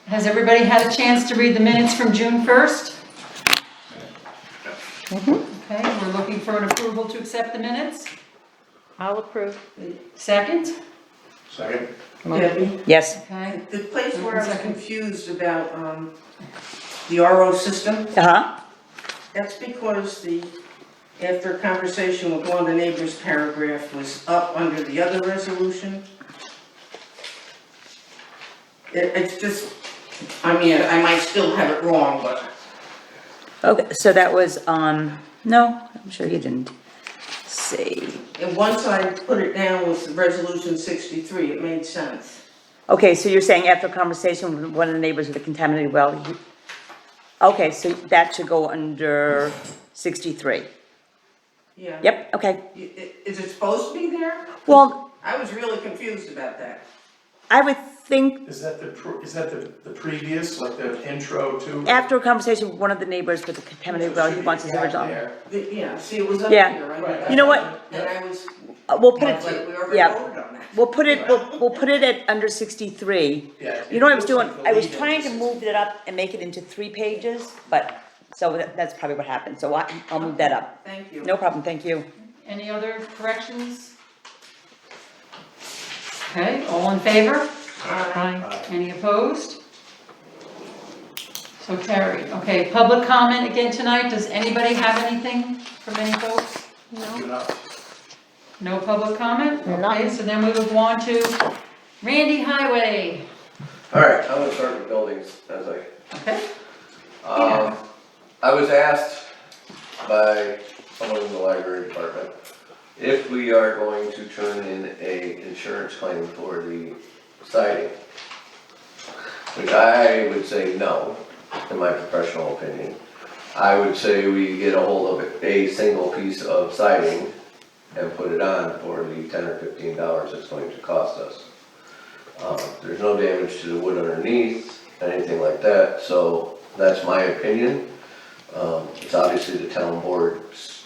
Has everybody had a chance to read the minutes from June 1st? Okay, we're looking for an approval to accept the minutes. I'll approve. Second? Second. Debbie, Yes. Okay. the place where I was Second. confused about, the RO system, Uh-huh. that's because after a conversation with one of the neighbors, paragraph was up under the other resolution. It's just, I mean, I might still have it wrong, but Okay, so that was, no, I'm sure you didn't. Let's see. and once I put it down with resolution 63, it made sense. Okay, so you're saying after a conversation with one of the neighbors with a contaminated well, okay, so that should go under 63. Yeah. Yep, okay. Is it supposed to be there? Well, I was really confused about that. I would think Is that the previous, like the intro to? after a conversation with one of the neighbors with a contaminated well, he wants his original. Yeah, see, it was up Yeah. here. Right. You know what? And I was, We'll put I was like, we it, already yeah, voted on that. we'll put it at under 63. Yeah. You know what I was It doing? looks like I was the trying to lead move it up and make it into 3 pages, but, so that's probably what happened, so I'll move that up. Thank you. No problem, thank you. Any other corrections? Okay, all in favor? Aye. Any opposed? So carried. Okay, public comment again tonight. Does anybody have anything from any folks? Do not. No public comment? Okay, None. so then we move on to Randy Highway. All right, I'm gonna start with buildings, as Okay, I was asked by someone in the library department if we are going to turn in a insurance claim for the siding. Which I would say no, in my professional opinion. I would say we get a hold of a single piece of siding and put it on for the $10 or $15 it's going to cost us. There's no damage to the wood underneath, anything like that, so that's my opinion. It's obviously the town board's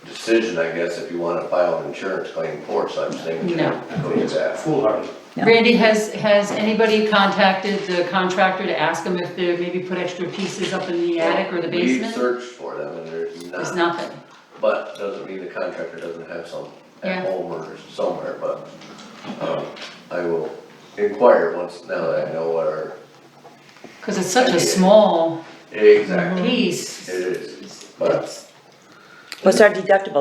decision, I guess, if you wanna file an insurance claim for such things. No. Go with that. Foolhardy. No. Randy, has anybody contacted the contractor to ask them if they maybe put extra pieces up in the attic or the We've basement? searched for them and there's There's not, nothing. but doesn't mean the contractor doesn't have some Yeah. at home or somewhere, but, I will inquire once, now that I know what our, Cause it's such a small exactly, piece. it is, but. What's our deductible,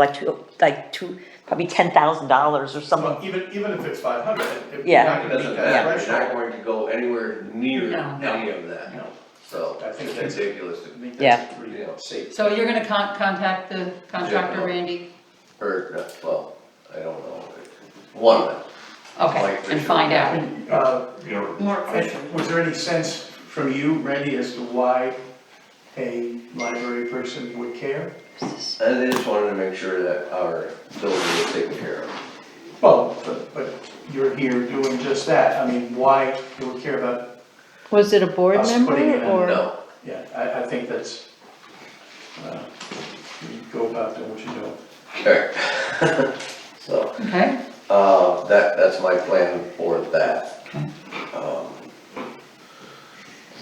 like two, probably $10,000 or something? Well, even if it's 500, if Yeah. you're not It gonna doesn't meet matter, that you're not threshold. going to go anywhere near No. any of that, No. so I think it's that's- ridiculous to I think Yeah. that's pretty safe. So you're gonna contact the contractor, Yeah. Randy? or, well, I don't know, one of them. Okay, Like, and find out. More efficient. Was there any sense from you, Randy, as to why a library person would care? And they just wanted to make sure that our building was taken care of. Well, but you're here doing just that, I mean, why you would care about, Was it a board Us member putting it in, or? No, yeah, I think that's, you go about doing what you're doing. okay. So, Okay, that's my plan for that.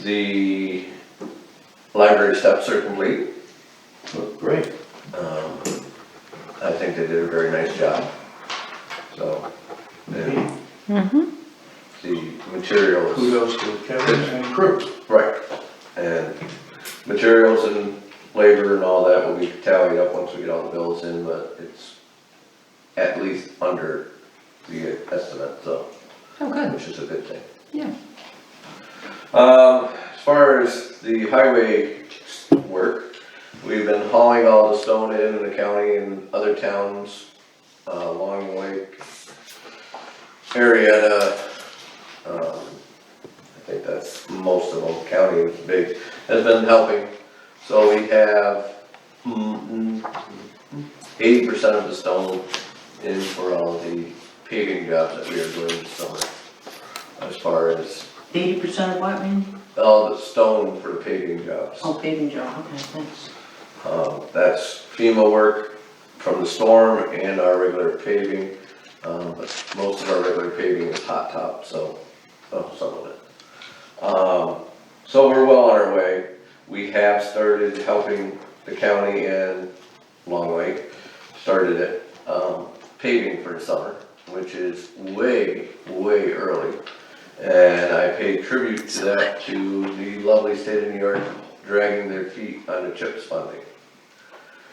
The library steps are complete. Look great. I think they did a very nice job. So, and the materials. Kudos to Kevin and crew. Right, and materials and labor and all that will be tallied up once we get all the bills in, but it's at least under the estimate, so, oh, good, which is a good thing. yeah. As far as the highway work, we've been hauling all the stone in the county and other towns, along the lake area, I think that's most of them, county is big, has been helping. So we have 80% of the stone in for all the paving jobs that we are doing this summer. As far as 80% of what, Randy? all the stone for the paving jobs. Oh, paving job, okay, thanks. That's FEMA work from the storm and our regular paving. But most of our regular paving is hot top, so, some of it. So we're well on our way. We have started helping the county and Long Lake, started it, paving for the summer, which is way, way early. And I pay tribute to that, to the lovely state of New York dragging their feet on the CHIPS funding.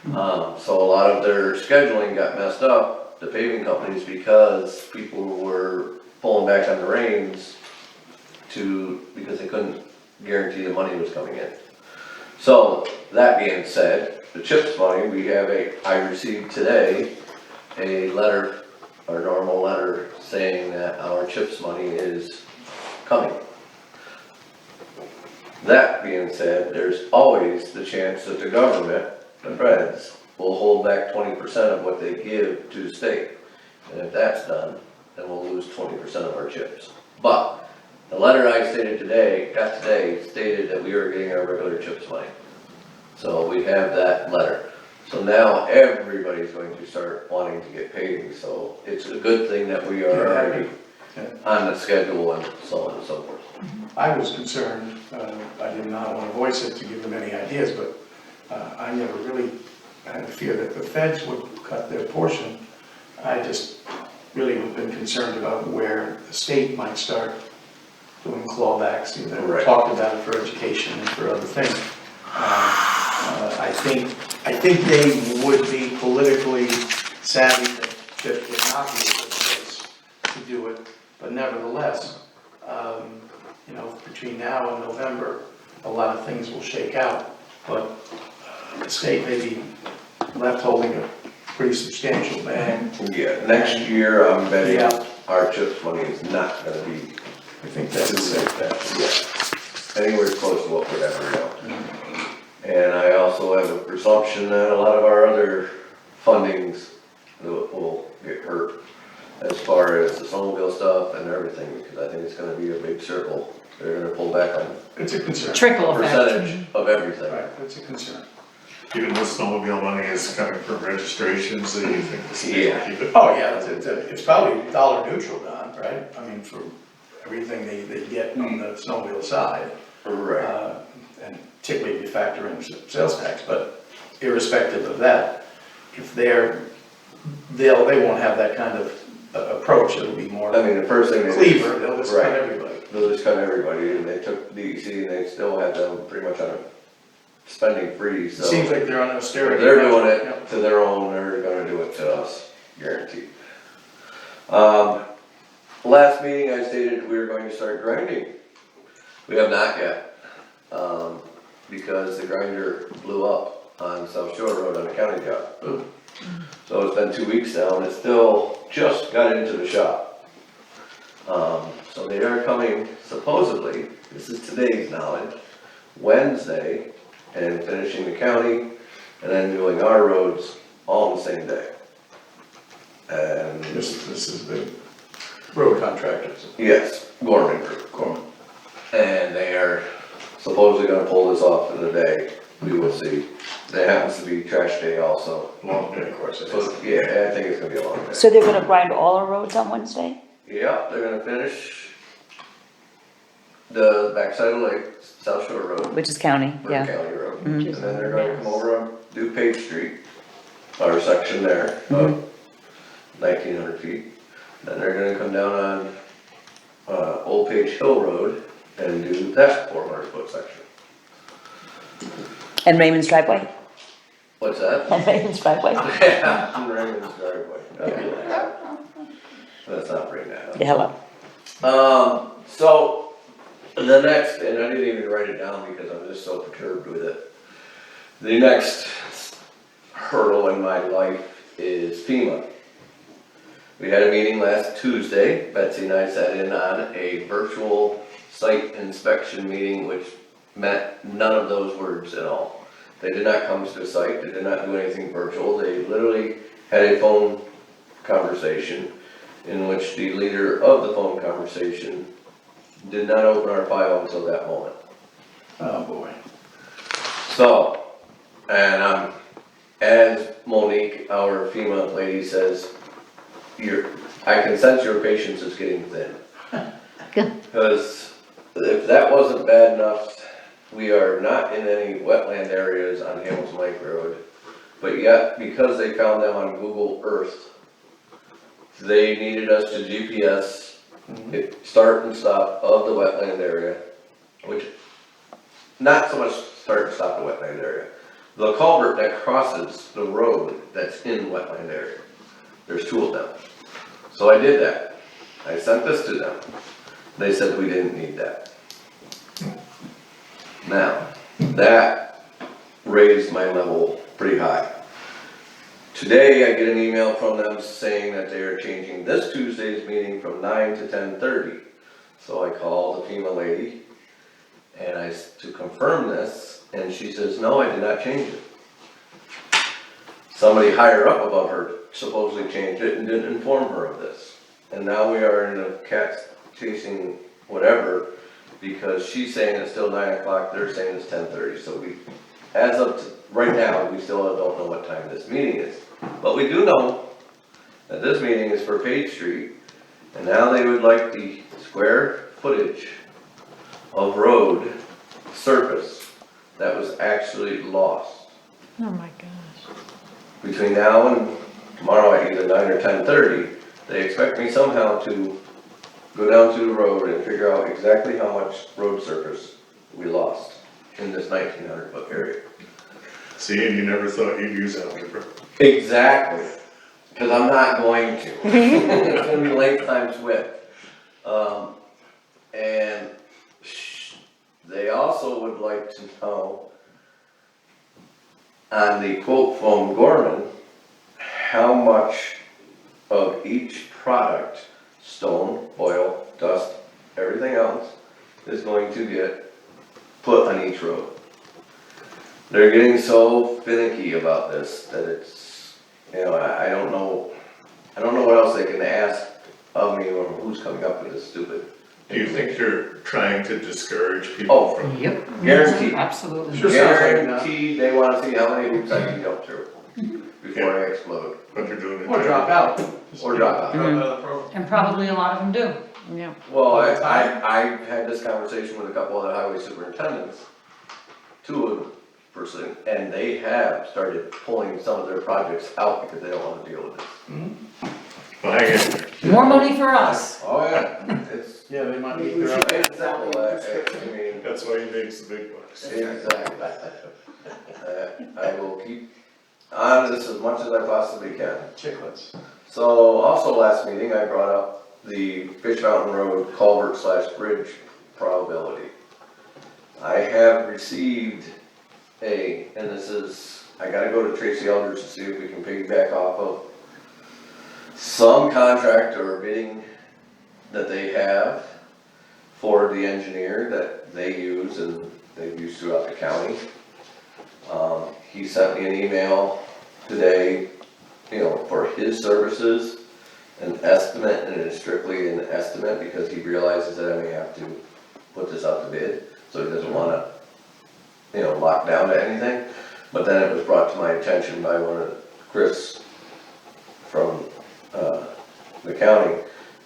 So a lot of their scheduling got messed up, the paving companies, because people were pulling back on the reins because they couldn't guarantee the money was coming in. So, that being said, the CHIPS money, I received today a letter, our normal letter, saying that our CHIPS money is coming. That being said, there's always the chance that the government, the feds, will hold back 20% of what they give to the state. And if that's done, then we'll lose 20% of our CHIPS. But, the letter I got today, stated that we are getting our regular CHIPS money. So we have that letter. So now everybody's going to start wanting to get paid, so it's a good thing that we are already on the schedule and so on and so forth. I was concerned, I did not want to voice it to give them any ideas, but I never really had a fear that the feds would cut their portion. I just really have been concerned about where the state might start doing clawbacks. You know, Right. we talked about it for education and for other things. I think they would be politically savvy that CHIPS would not be a good place to do it, but nevertheless, you know, between now and November, a lot of things will shake out, but the state may be left holding a pretty substantial bag. Yeah, next year, I'm betting Yeah. our CHIPS money is not gonna be, I think that's a safe bet. anywhere close to what we're ever know. And I also have a presumption that a lot of our other fundings will get hurt as far as the snowmobile stuff and everything, because I think it's gonna be a big circle. They're gonna pull back on It's a concern. Trickle effect. percentage of everything. Right, it's a concern. Even though snowmobile money is coming from registrations, so you think the state will keep it? Oh, yeah, it's probably dollar neutral, Don, right? I mean, for everything they get on the snowmobile side. Right. And particularly if you factor in sales tax, but irrespective of that, if they won't have that kind of approach, it'll be more I mean, the first thing they. cleaver, they'll just cut Right. everybody. They'll just cut everybody, and they took DEC and they still had them pretty much on a spending free, It so. seems like they're on austerity. If they're doing measure. it to their own, they're gonna do it to us, guaranteed. Last meeting I stated we were going to start grinding. We have not yet, because the grinder blew up on South Shore Road on a county job. So it's been 2 weeks now and it still just got into the shop. So they are coming supposedly, this is today's knowledge, Wednesday, and finishing the county and then doing our roads all on the same day. And This is the road contractors. yes, Gorman Group. Gorman. And they are supposedly gonna pull this off in a day, we will see. There happens to be trash day also. Long day, of course it So, is. yeah, I think it's gonna be a long day. So they're gonna grind all our roads on Wednesday? Yeah, they're gonna finish the backside of Lake, South Shore Road, Which is county, Burke yeah. County Road. And then they're gonna come over and do Page Street, our section there of 1,900 feet. Then they're gonna come down on, Old Page Hill Road and do that 400-foot section. And Raymond's driveway? What's that? And Raymond's driveway? Yeah, Raymond's driveway. Let's not bring that up. Yeah, hello. So, the next, and I didn't even write it down because I'm just so perturbed with it. The next hurdle in my life is FEMA. We had a meeting last Tuesday, Betsy and I sat in on a virtual site inspection meeting, which meant none of those words at all. They did not come to the site, they did not do anything virtual, they literally had a phone conversation in which the leader of the phone conversation did not open our file until that moment. Oh, boy. So, and as Monique, our FEMA lady says, I can sense your patience is getting thin. Because if that wasn't bad enough, we are not in any wetland areas on Hamilton Lake Road. But yet, because they found them on Google Earth, they needed us to GPS hit start and stop of the wetland area, which, not so much start and stop the wetland area. The culvert that crosses the road that's in the wetland area, there's two of them. So I did that. I sent this to them. They said we didn't need that. Now, that raised my level pretty high. Today, I get an email from them saying that they are changing this Tuesday's meeting from 9 to 10:30. So I called the FEMA lady and to confirm this, and she says, no, I did not change it. Somebody higher up above her supposedly changed it and didn't inform her of this. And now we are in a cat's chasing whatever, because she's saying it's still 9 o'clock, they're saying it's 10:30. So we, as of right now, we still don't know what time this meeting is. But we do know that this meeting is for Page Street, and now they would like the square footage of road surface that was actually lost. Oh my gosh. Between now and tomorrow at either 9 or 10:30, they expect me somehow to go down to the road and figure out exactly how much road surface we lost in this 1,900-foot area. See, and you never thought you'd use algebra. Exactly, because I'm not going to. It's gonna be length times width. And they also would like to know, on the quote from Gorman, how much of each product, stone, oil, dust, everything else, is going to get put on each road. They're getting so finicky about this that it's, you know, I don't know what else they can ask of me or who's coming up with this stupid. Do you think they're trying to discourage people Oh, from? Yep. Guaranteed. Absolutely. Sure sounds like enough. Guaranteed, they wanna see how many hoops I can jump through before I explode, What they're doing? in Or drop out. or drop out. Drop out of the program. And probably a lot of them do. Yeah. Well, I had this conversation with a couple other highway superintendents, two of them personally, and they have started pulling some of their projects out because they don't wanna deal with this. Well, hang in there. More money for us. Oh, yeah, it's, Yeah, they might need it's their own. simple, I mean, That's why he makes the big bucks. exactly. I will keep on this as much as I possibly can. Chicklets. So also last meeting, I brought up the Fish Mountain Road culvert/bridge probability. I have received and this is, I gotta go to Tracy Eldridge to see if we can piggyback off of some contractor or bidding that they have for the engineer that they use and they've used throughout the county. He sent me an email today, you know, for his services, an estimate, and it is strictly an estimate because he realizes that I may have to put this out to bid, so he doesn't wanna, you know, lock down to anything. But then it was brought to my attention by Chris from, the county,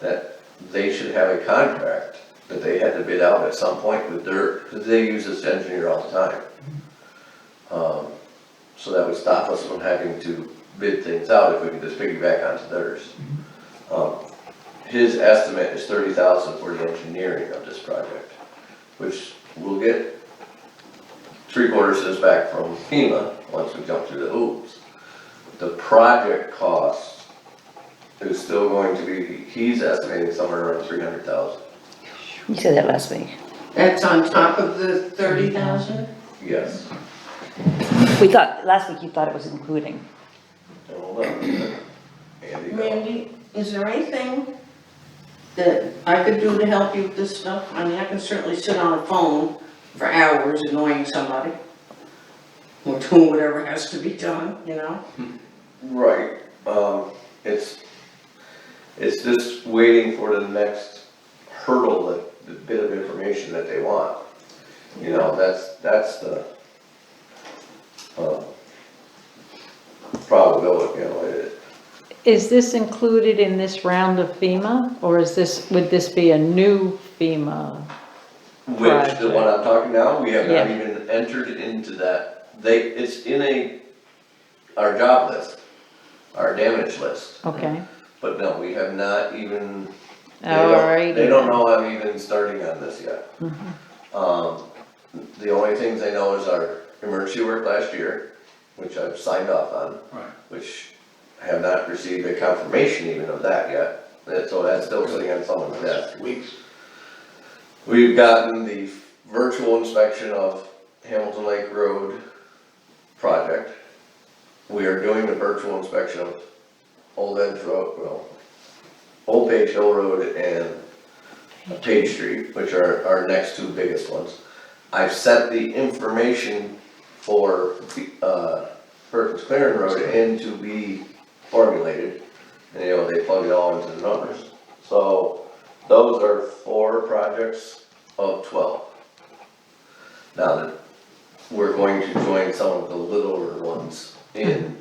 that they should have a contract that they had to bid out at some point with because they use this engineer all the time. So that would stop us from having to bid things out if we could just piggyback onto theirs. His estimate is $30,000 for the engineering of this project, which we'll get 3/4 of this back from FEMA once we jump through the hoops. The project cost is still going to be, he's estimating somewhere around $300,000. You said that last week. That's on top of the 30,000? Yes. We thought, last week you thought it was including. Hold on. Andy, go. Randy, is there anything that I could do to help you with this stuff? I mean, I can certainly sit on a phone for hours annoying somebody, or doing whatever has to be done, you know? Right, it's just waiting for the next hurdle, the bit of information that they want. You know, that's the, probability, you know, Is this included in this round of FEMA, or would this be a new FEMA? Which, the one I'm talking now, we have not Yeah. even entered into that. It's in our job list, our damage list. Okay, But no, we have not even, alright. they don't know I'm even starting on this yet. Mm-hmm. The only things they know is our emergency work last year, which I've signed off on. Right. Which I have not received a confirmation even of that yet. So that's still sitting on someone's desk. Weeks. We've gotten the virtual inspection of Hamilton Lake Road project. We are doing the virtual inspection of Old Edge Road, well, Old Page Hill Road and Page Street, which are our next two biggest ones. I've sent the information for, Perkins Clearing Road in to be formulated, and they plug it all into the numbers. So, those are 4 projects of 12. Now, we're going to join some of the littler ones in,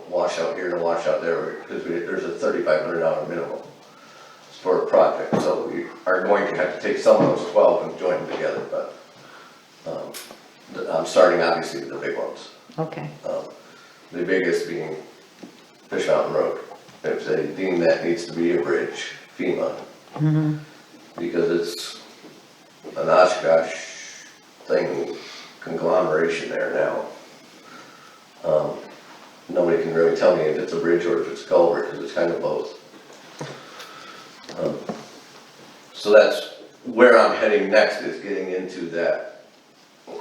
washout here and a washout there, because there's a $3,500 minimum for a project, so we are going to have to take some of those 12 and join them together, but, I'm starting obviously with the big ones. Okay, The biggest being Fish Mountain Road. If they deem that needs to be a bridge, FEMA. Because it's an Oshkosh thing, conglomeration there now. Nobody can really tell me if it's a bridge or if it's a culvert, because it's kind of both. So that's where I'm heading next, is getting into that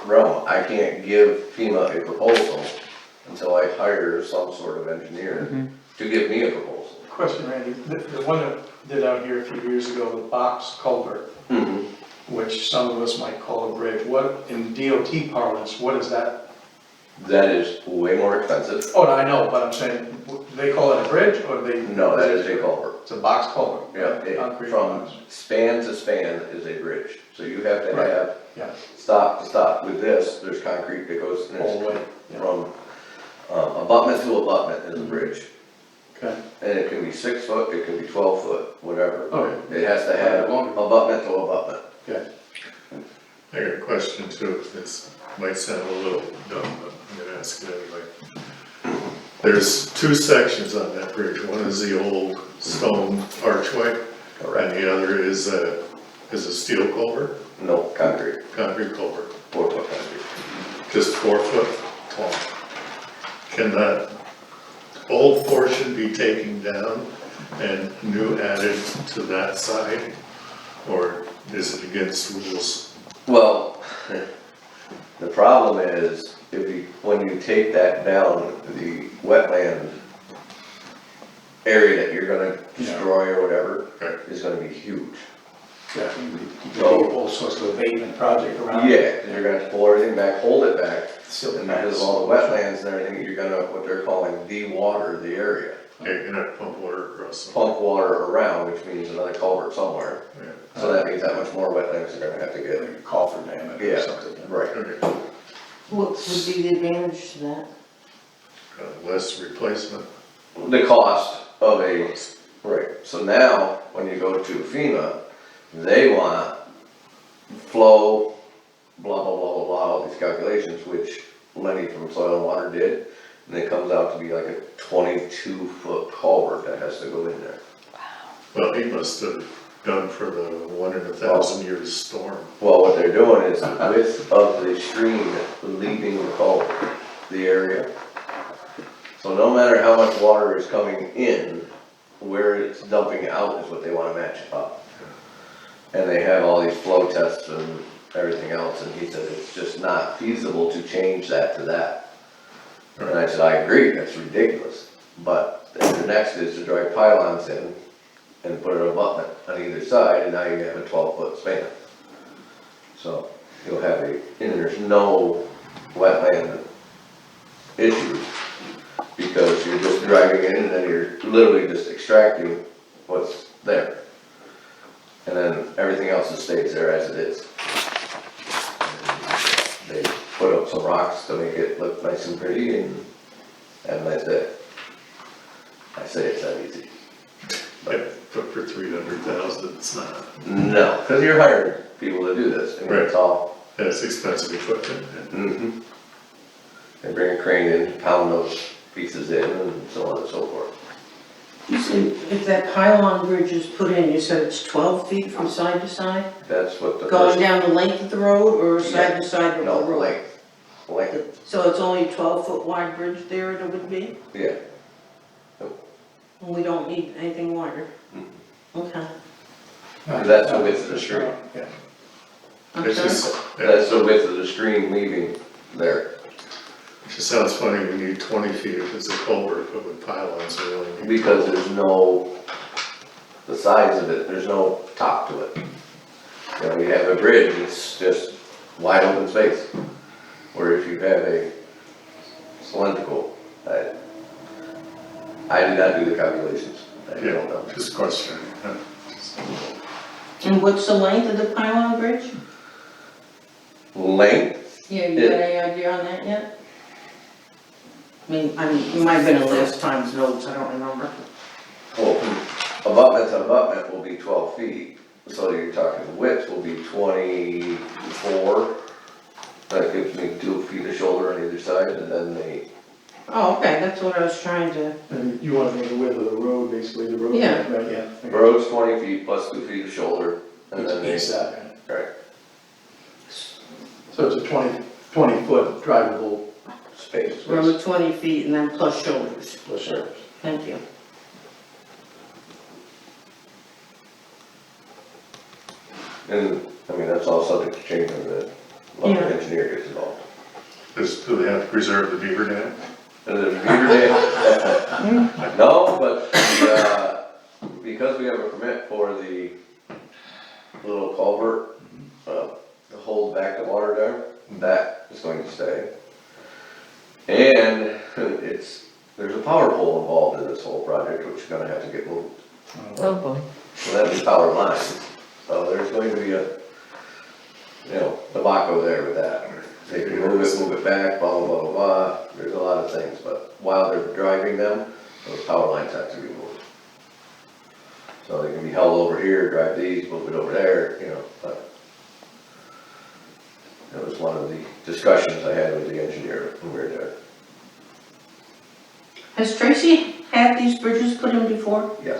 realm. I can't give FEMA a proposal until I hire some sort of engineer to give me a proposal. Question, Randy, the one that did out here a few years ago, the box culvert, which some of us might call a bridge, what, in DOT parlance, what is that? That is way more expensive. Oh, I know, but I'm saying, do they call it a bridge, or do they? No, that is a culvert. It's a box culvert? Yeah, Concrete from box. span to span is a bridge. So you have to have Yeah, stop to stop. With this, there's concrete that goes all the way, yeah. from abutment to abutment is a bridge. Okay. And it can be 6 foot, it can be 12 foot, whatever. Okay. It has to have abutment to abutment. Okay. I got a question too, this might sound a little dumb, but I'm gonna ask it anyway. There's 2 sections on that bridge, one is the old stone archway, and the other is a steel culvert, No, concrete, concrete culvert, 4 foot concrete. just 4 foot tall. Can that old portion be taken down and new added to that side? Or is it against rules? Well, the problem is, when you take that down, the wetland area that you're gonna destroy or whatever Right. is gonna be huge. Yeah, you do all sorts of abatement project around. Yeah, and you're gonna have to pull everything back, hold it back, Silt and because of all the wetlands and everything, you're gonna, what they're calling de-water the area. Yeah, you're gonna pump water across them. Pump water around, which means another culvert somewhere, Yeah. so that means that much more wetlands are gonna have to get. Like a coffer dam or Yeah, something. right. Okay. What would be the advantage to that? Less replacement. The cost of right, so now, when you go to FEMA, they want flow, blah, blah, blah, blah, blah, all these calculations, which Lenny from Soil and Water did, and it comes out to be like a 22-foot culvert that has to go in there. Well, he must have done for the 1 in 1,000 years storm. Well, what they're doing is the width of the stream leaving the culvert, the area. So no matter how much water is coming in, where it's dumping out is what they wanna match up. And they have all these flow tests and everything else, and he said it's just not feasible to change that to that. And I said, I agree, that's ridiculous, but the next is to drive pylons in and put an abutment on either side, and now you have a 12-foot span. So you'll have and there's no wetland issues, because you're just driving in and then you're literally just extracting what's there. And then everything else just stays there as it is. They put up some rocks to make it look nice and pretty and have a nice day. I say it's that easy. But for 300,000, it's not. No, because you're hiring people to do this, and Right. it's all, And it's expensive equipment. mhm. They bring a crane in to pound those pieces in and so on and so forth. You said if that pylon bridge is put in, you said it's 12 feet from side to side? That's what the Going first, down the length of the road or side to side of the no, road? length, So it's only a 12-foot wide bridge there it would be? yeah. And we don't need anything wider? Okay. That's the width of the street. Yeah. It's Okay. just, That's the width of the stream leaving there. it just sounds funny, we need 20 feet if it's a culvert, but with pylons, we only need. Because there's no, the size of it, there's no top to it. You know, you have a bridge, it's just wide open space. Where if you have a cylindrical, I did not do the calculations, I don't know. Yeah, just a question. And what's the length of the pylon bridge? Length, Yeah, you got any idea on that yet? I mean, it might have been in last time's notes, I don't remember. well, from abutment to abutment will be 12 feet. So you're talking width will be 24. That gives me 2 feet of shoulder on either side, and then the, Oh, okay, that's what I was trying to, And you wanna make the width of the road, basically, the road, Yeah. right, yeah. road's 20 feet plus 2 feet of shoulder, and then Each the, side, right, so it's a 20-foot drivable space. road 20 feet and then plus shoulders. Sure. Thank you. And, I mean, that's all subject to change when the local Yeah. engineer gets involved. Do they have to preserve the beaver dam? And then Beaver Dam, no, but, because we have a permit for the little culvert, to hold back the water there, that is going to stay. And there's a power pole involved in this whole project, which is gonna have to get moved. Oh, boy. So that means power lines, so there's going to be a, debacle there with that. They can move it back, blah, blah, blah, blah, blah, there's a lot of things, but while they're driving them, those power lines have to be moved. So they can be held over here, drive these, move it over there, but that was one of the discussions I had with the engineer when we were there, Has Tracy had these bridges put in before? yes.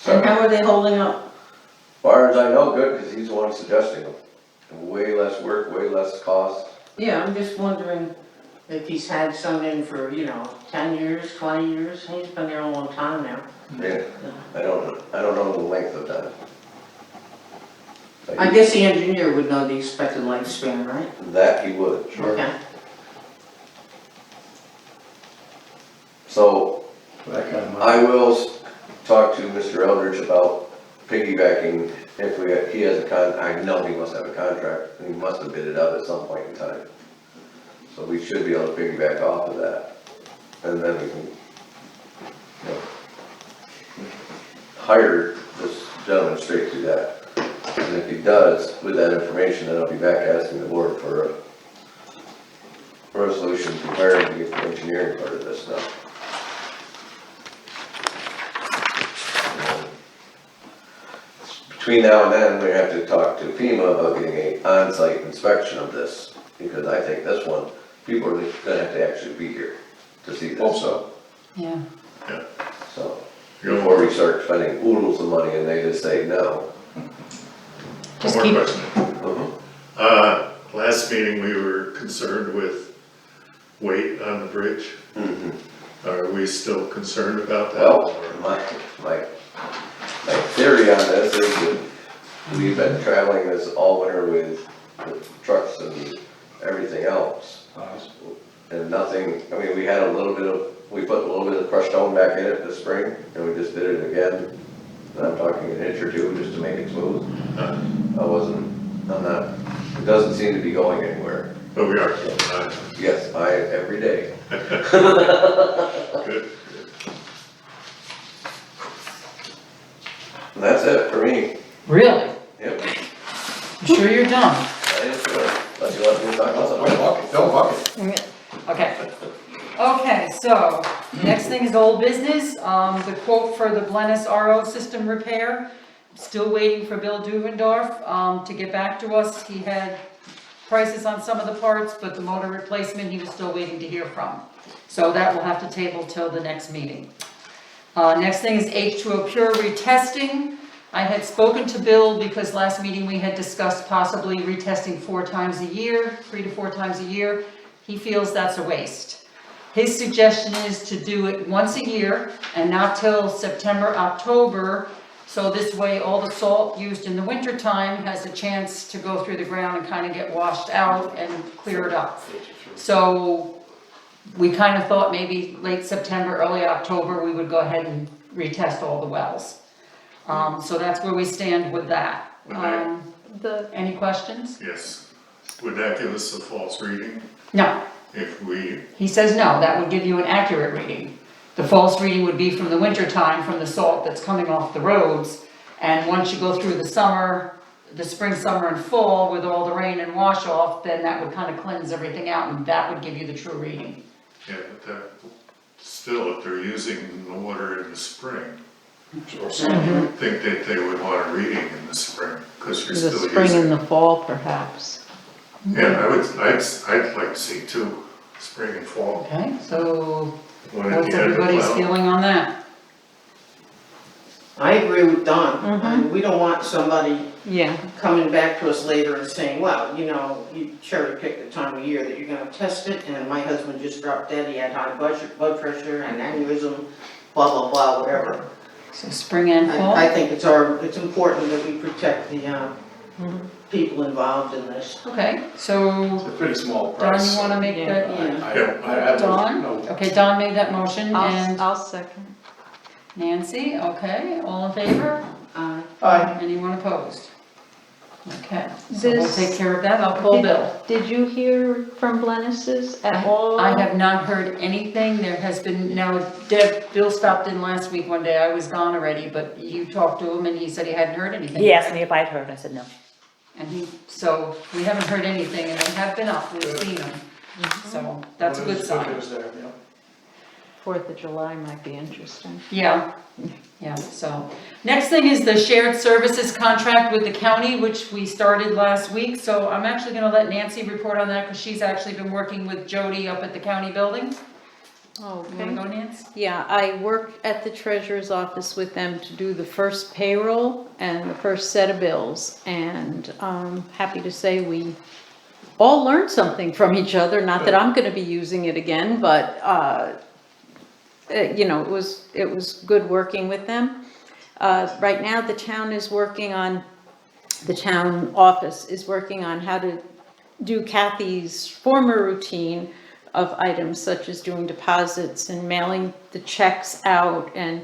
And So, how are they holding up? as far as I know, good, because he's the one suggesting them. Way less work, way less cost. Yeah, I'm just wondering if he's had some in for, 10 years, 20 years, he's been there a long time now. Yeah, I don't know the length of that. I guess the engineer would know the expected lifespan, right? That he would, sure. Okay. So for that kind of money. I will talk to Mr. Eldridge about piggybacking if he has I know he must have a contract, and he must have bid it out at some point in time. So we should be able to piggyback off of that, and then we can, hire this gentleman straight through that. And if he does, with that information, then I'll be back asking the board for a resolution prepared to get the engineering part of this now. Between now and then, we have to talk to FEMA about getting an on-site inspection of this, because I think this one, people are gonna have to actually be here to see this. Also, Yeah. So, You know, before we start spending oodles of money and they just say no. Just one keep, more question. Mhm. Last meeting, we were concerned with weight on the bridge. Mhm. Are we still concerned about that? Well, or- my theory on this is that we've been traveling this all winter with trucks and everything else. And nothing, I mean, we put a little bit of crushed stone back in it this spring, and we just did it again. And I'm talking an inch or two just to make it smooth. It doesn't seem to be going anywhere. But we are, Yes, every day. good. And that's it for me. really? Yep. You sure you're done? I didn't feel it. Unless you want me to talk about something. don't bucket. Okay. Okay, so, next thing is old business, the quote for the Blennis RO system repair still waiting for Bill Dubendorf, to get back to us. He had prices on some of the parts, but the motor replacement, he was still waiting to hear from. So that will have to table till the next meeting. Next thing is H2O Pure retesting. I had spoken to Bill because last meeting we had discussed possibly retesting 4 times a year, 3 to 4 times a year. He feels that's a waste. His suggestion is to do it once a year and not till September, October. So this way all the salt used in the winter time has a chance to go through the ground and kind of get washed out and clear it up. So we kind of thought maybe late September, early October, we would go ahead and retest all the wells. So that's where we stand with that. Any questions? Yes. Would that give us a false reading No, if we, he says no, that would give you an accurate reading. The false reading would be from the winter time, from the salt that's coming off the roads. And once you go through the summer, the spring, summer and fall with all the rain and wash off, then that would kind of cleanse everything out and that would give you the true reading. yeah, but that, still, if they're using the water in the spring, I would think that they would want a reading in the spring, because you're The still spring and using. the fall perhaps. Yeah, I'd like to see 2, spring and fall. Okay, so One at what's the end of everybody's well. feeling on that? I agree with Don. I mean, we don't want somebody Yeah, coming back to us later and saying, well, you know, you cherry pick the time of year that you're gonna test it, and my husband just dropped dead, he had high blood pressure and aneurysm, blah, blah, blah, whatever. So spring and fall? I think it's important that we protect the, people involved in this. Okay, so It's a pretty small Don, price. you wanna make Yeah. that? I have Don? no, Okay, Don made that motion and I'll second. Nancy, okay, all in favor? Aye. Anyone opposed? Okay, so we'll This- take care of that, I'll call Bill. Did you hear from Glennis's at all? I have not heard anything, there has been, now Deb, Bill stopped in last week one day, I was gone already, but you talked to him and he said he hadn't heard anything. He asked me if I'd heard, I said no. And so we haven't heard anything and they have been up, we've seen them, so that's a good sign. What is there, yeah. 4th of July might be interesting. Yeah, so. Next thing is the shared services contract with the county, which we started last week. So I'm actually gonna let Nancy report on that because she's actually been working with Jody up at the county building. You wanna go, Nancy? Yeah, I worked at the treasurer's office with them to do the first payroll and the first set of bills. And happy to say we all learned something from each other. Not that I'm gonna be using it again, but you know, it was good working with them. Right now, the town office is working on how to do Kathy's former routine of items such as doing deposits and mailing the checks out and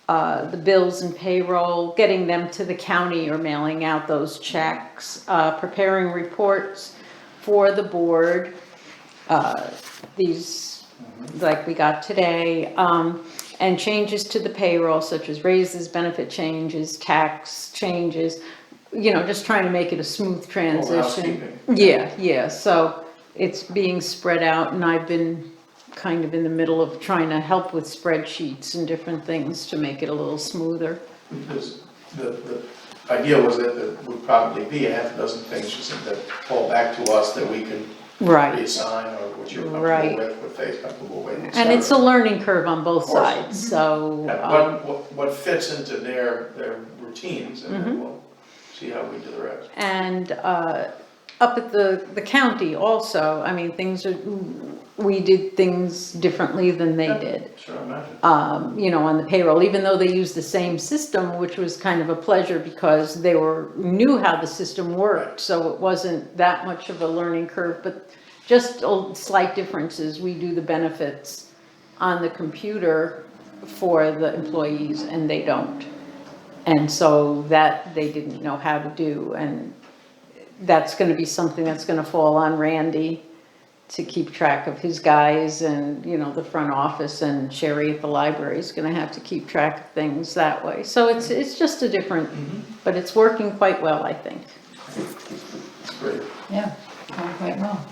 the bills and payroll, getting them to the county or mailing out those checks, preparing reports for the board, these like we got today, and changes to the payroll such as raises, benefit changes, tax changes, you know, just trying to make it a smooth transition. housekeeping. Yeah, so it's being spread out and I've been kind of in the middle of trying to help with spreadsheets and different things to make it a little smoother. Because the idea was that there would probably be a half a dozen things that fall back to us that we can Right. reassign or what you're Right. comfortable with, what Faith's comfortable with. et And it's a cetera. learning curve on both Of course. sides, so. Yeah, what fits into their routines, and Mm-hmm. then we'll see how we do the rest. And up at the county also, I mean, we did things differently than they did. Sure, imagine. You know, on the payroll, even though they used the same system, which was kind of a pleasure because they knew how the system worked, so it wasn't that much of a learning curve, but just slight differences. We do the benefits on the computer for the employees and they don't. And so that they didn't know how to do, and that's gonna be something that's gonna fall on Randy to keep track of his guys, and, you know, the front office, and Sherry at the library is gonna have to keep track of things that way. So it's just a different, but it's working quite well, I think. It's great. Yeah, going quite well.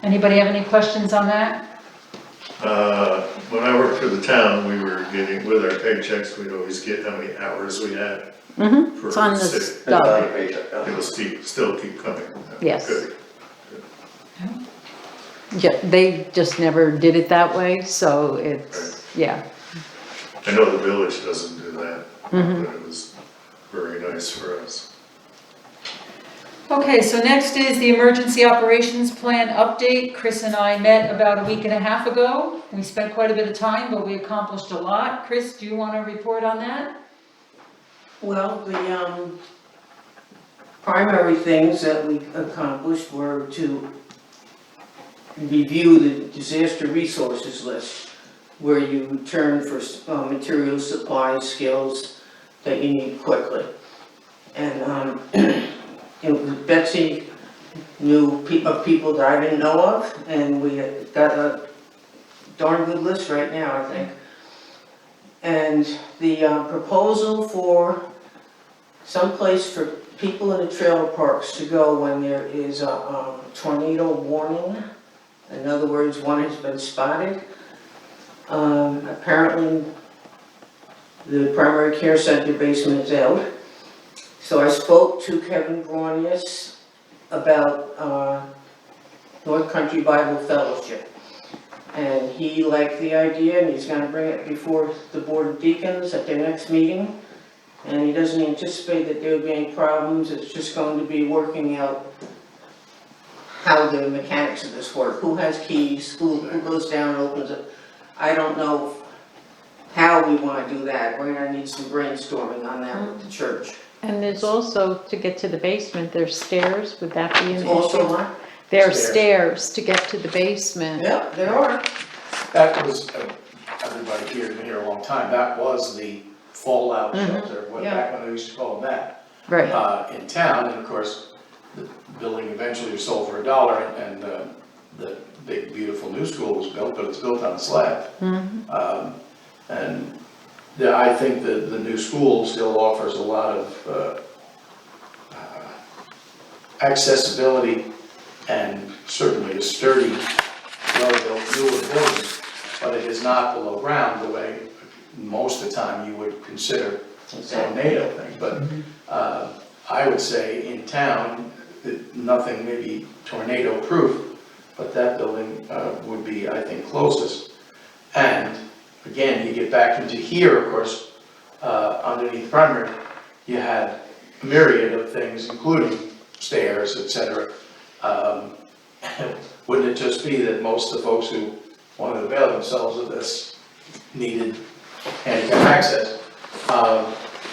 Anybody have any questions on that? When I worked for the town, we were getting, with our paychecks, we'd always get how many hours we had. Mm-hmm, for it's on the city. It's not stub, a paycheck, no. It'll still keep coming. Yes. Good. They just never did it that way, so it's, yeah. I know the village doesn't do that, Mm-hmm. but it was very nice for us. Okay, so next is the emergency operations plan update. Chris and I met about a week and a half ago. We spent quite a bit of time, but we accomplished a lot. Chris, do you want to report on that? Well, the primary things that we accomplished were to review the disaster resources list, where you turn for materials, supplies, skills that you need quickly. And it was Betsy knew of people that I didn't know of, and we had got a darn good list right now, I think. And the proposal for someplace for people in the trailer parks to go when there is a tornado warning. In other words, one has been spotted. Apparently, the primary care center basement is out. So I spoke to Kevin Bronius about North Country Bible Fellowship. And he liked the idea, and he's gonna bring it before the Board of Deacons at their next meeting. And he doesn't anticipate that there will be any problems, it's just going to be working out how the mechanics of this work, who has keys, who goes down and opens it. I don't know how we wanna do that, we're gonna need some brainstorming on that with the church. And there's also, to get to the basement, there's stairs, would that be an Also, issue? what? There are Stairs. stairs to get to the basement. Yeah, there are. That was, everybody here has been here a long time, that was the fallout shelter, back when they used to call them that. Right, In town, and of course, the building eventually was sold for $1, and the big beautiful new school was built, but it's built on a slab. And I think the new school still offers a lot of accessibility and certainly a sturdy, well-built newer building, but it is not below ground the way most of the time you would consider tornado thing, but I would say in town, nothing maybe tornado proof, but that building would be, I think, closest. And again, you get back into here, of course, underneath the primary, you had a myriad of things, including stairs, etc. Wouldn't it just be that most of the folks who wanted to avail themselves of this needed handicap access?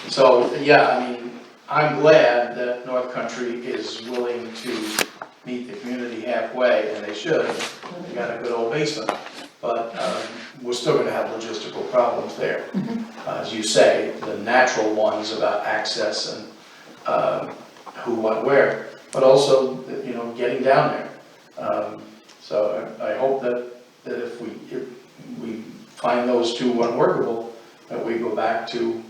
So, yeah, I mean, I'm glad that North Country is willing to meet the community halfway, and they should. They got a good old basement, but we're still gonna have logistical problems there. As you say, the natural ones about access and who, what, where, but also, you know, getting down there. So I hope that if we find those two unworkable, that we go back to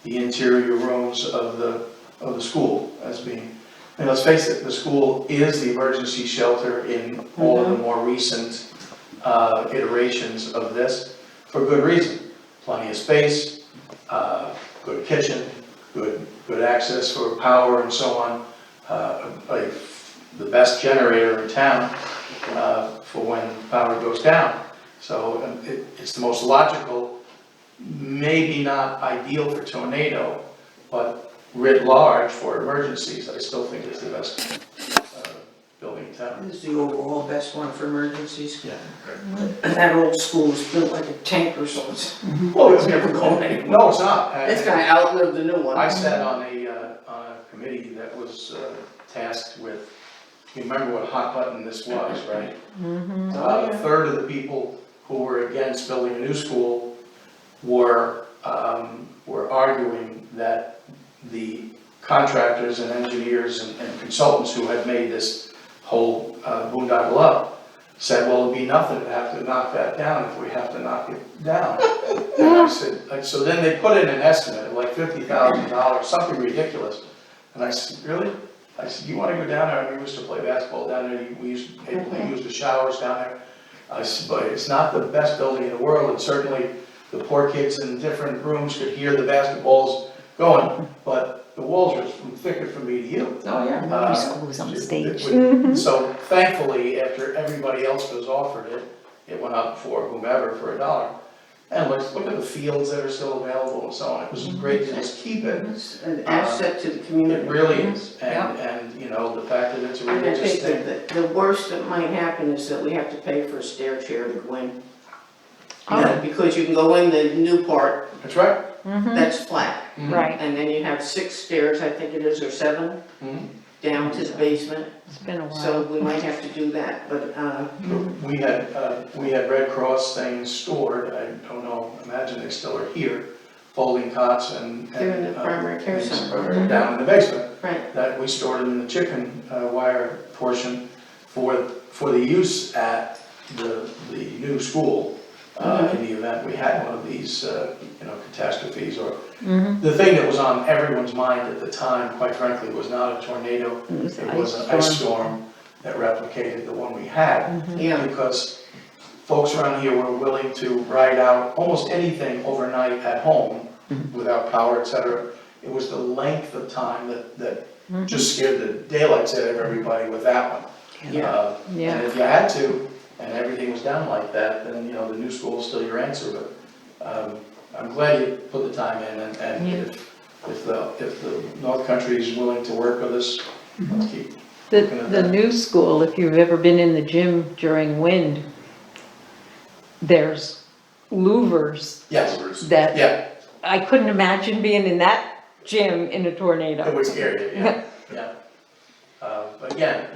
the interior rooms of the school as being, and let's face it, the school is the emergency shelter in all of the more recent iterations of this, for good reason. Plenty of space, good kitchen, good access for power and so on, the best generator in town for when power goes down. So it's the most logical, maybe not ideal for tornado, but writ large for emergencies, I still think it's the best building in town. This is the overall best one for emergencies. Yeah. And that old school was built like a tanker, so it's Well, it's never going anywhere. No, it's not. It's gonna outlive the new one. I sat on a committee that was tasked with, you remember what hot button this was, right? About a third of the people who were against building a new school were arguing that the contractors and engineers and consultants who had made this whole boondoggle up said, well, it'd be nothing to have to knock that down if we have to knock it down. And I said, so then they put in an estimate of like $50,000, something ridiculous. And I said, really? I said, you wanna go down there? We used to play basketball down there, we used to use the showers down there. I said, but it's not the best building in the world, and certainly the poor kids in different rooms could hear the basketballs going, but the walls are thicker from me to you. Oh, yeah. Preschool was on the stage. So thankfully, after everybody else was offered it, it went up for whomever for $1. And look at the fields that are still available and so on. It was great to just keep it. It's an asset to the community. It really is. Yeah. And, you know, the fact that it's a And I religious think thing. that the worst that might happen is that we have to pay for a stair chair to go in. Oh. Because you can go in the new part, That's right. that's flat. Right, And then you have 6 stairs, I think it is, or 7, Mhm. down to the basement. it's been a So while. we might have to do that, but, We had Red Cross things stored, I don't know, imagine they still are here, folding cots and. They're in the primary care and center. Down in the basement, right, that we stored them in the chicken wire portion for the use at the new school. In the event we had one of these, catastrophes or. The thing that was on everyone's mind at the time, quite frankly, was not a tornado. It was It was an ice storm that replicated the one we had. yeah. Because folks around here were willing to ride out almost anything overnight at home without power, et cetera. It was the length of time that just scared the daylights out of everybody with that one. Yeah. Yeah. And if you had to, and everything was down like that, then, the new school is still your answer, but, I'm glad you put the time in, and if the North Country is willing to work with us, let's keep. The new school, if you've ever been in the gym during wind, there's louvers Yes, that, yeah, I couldn't imagine being in that gym in a tornado. it would scare you, yeah. But again,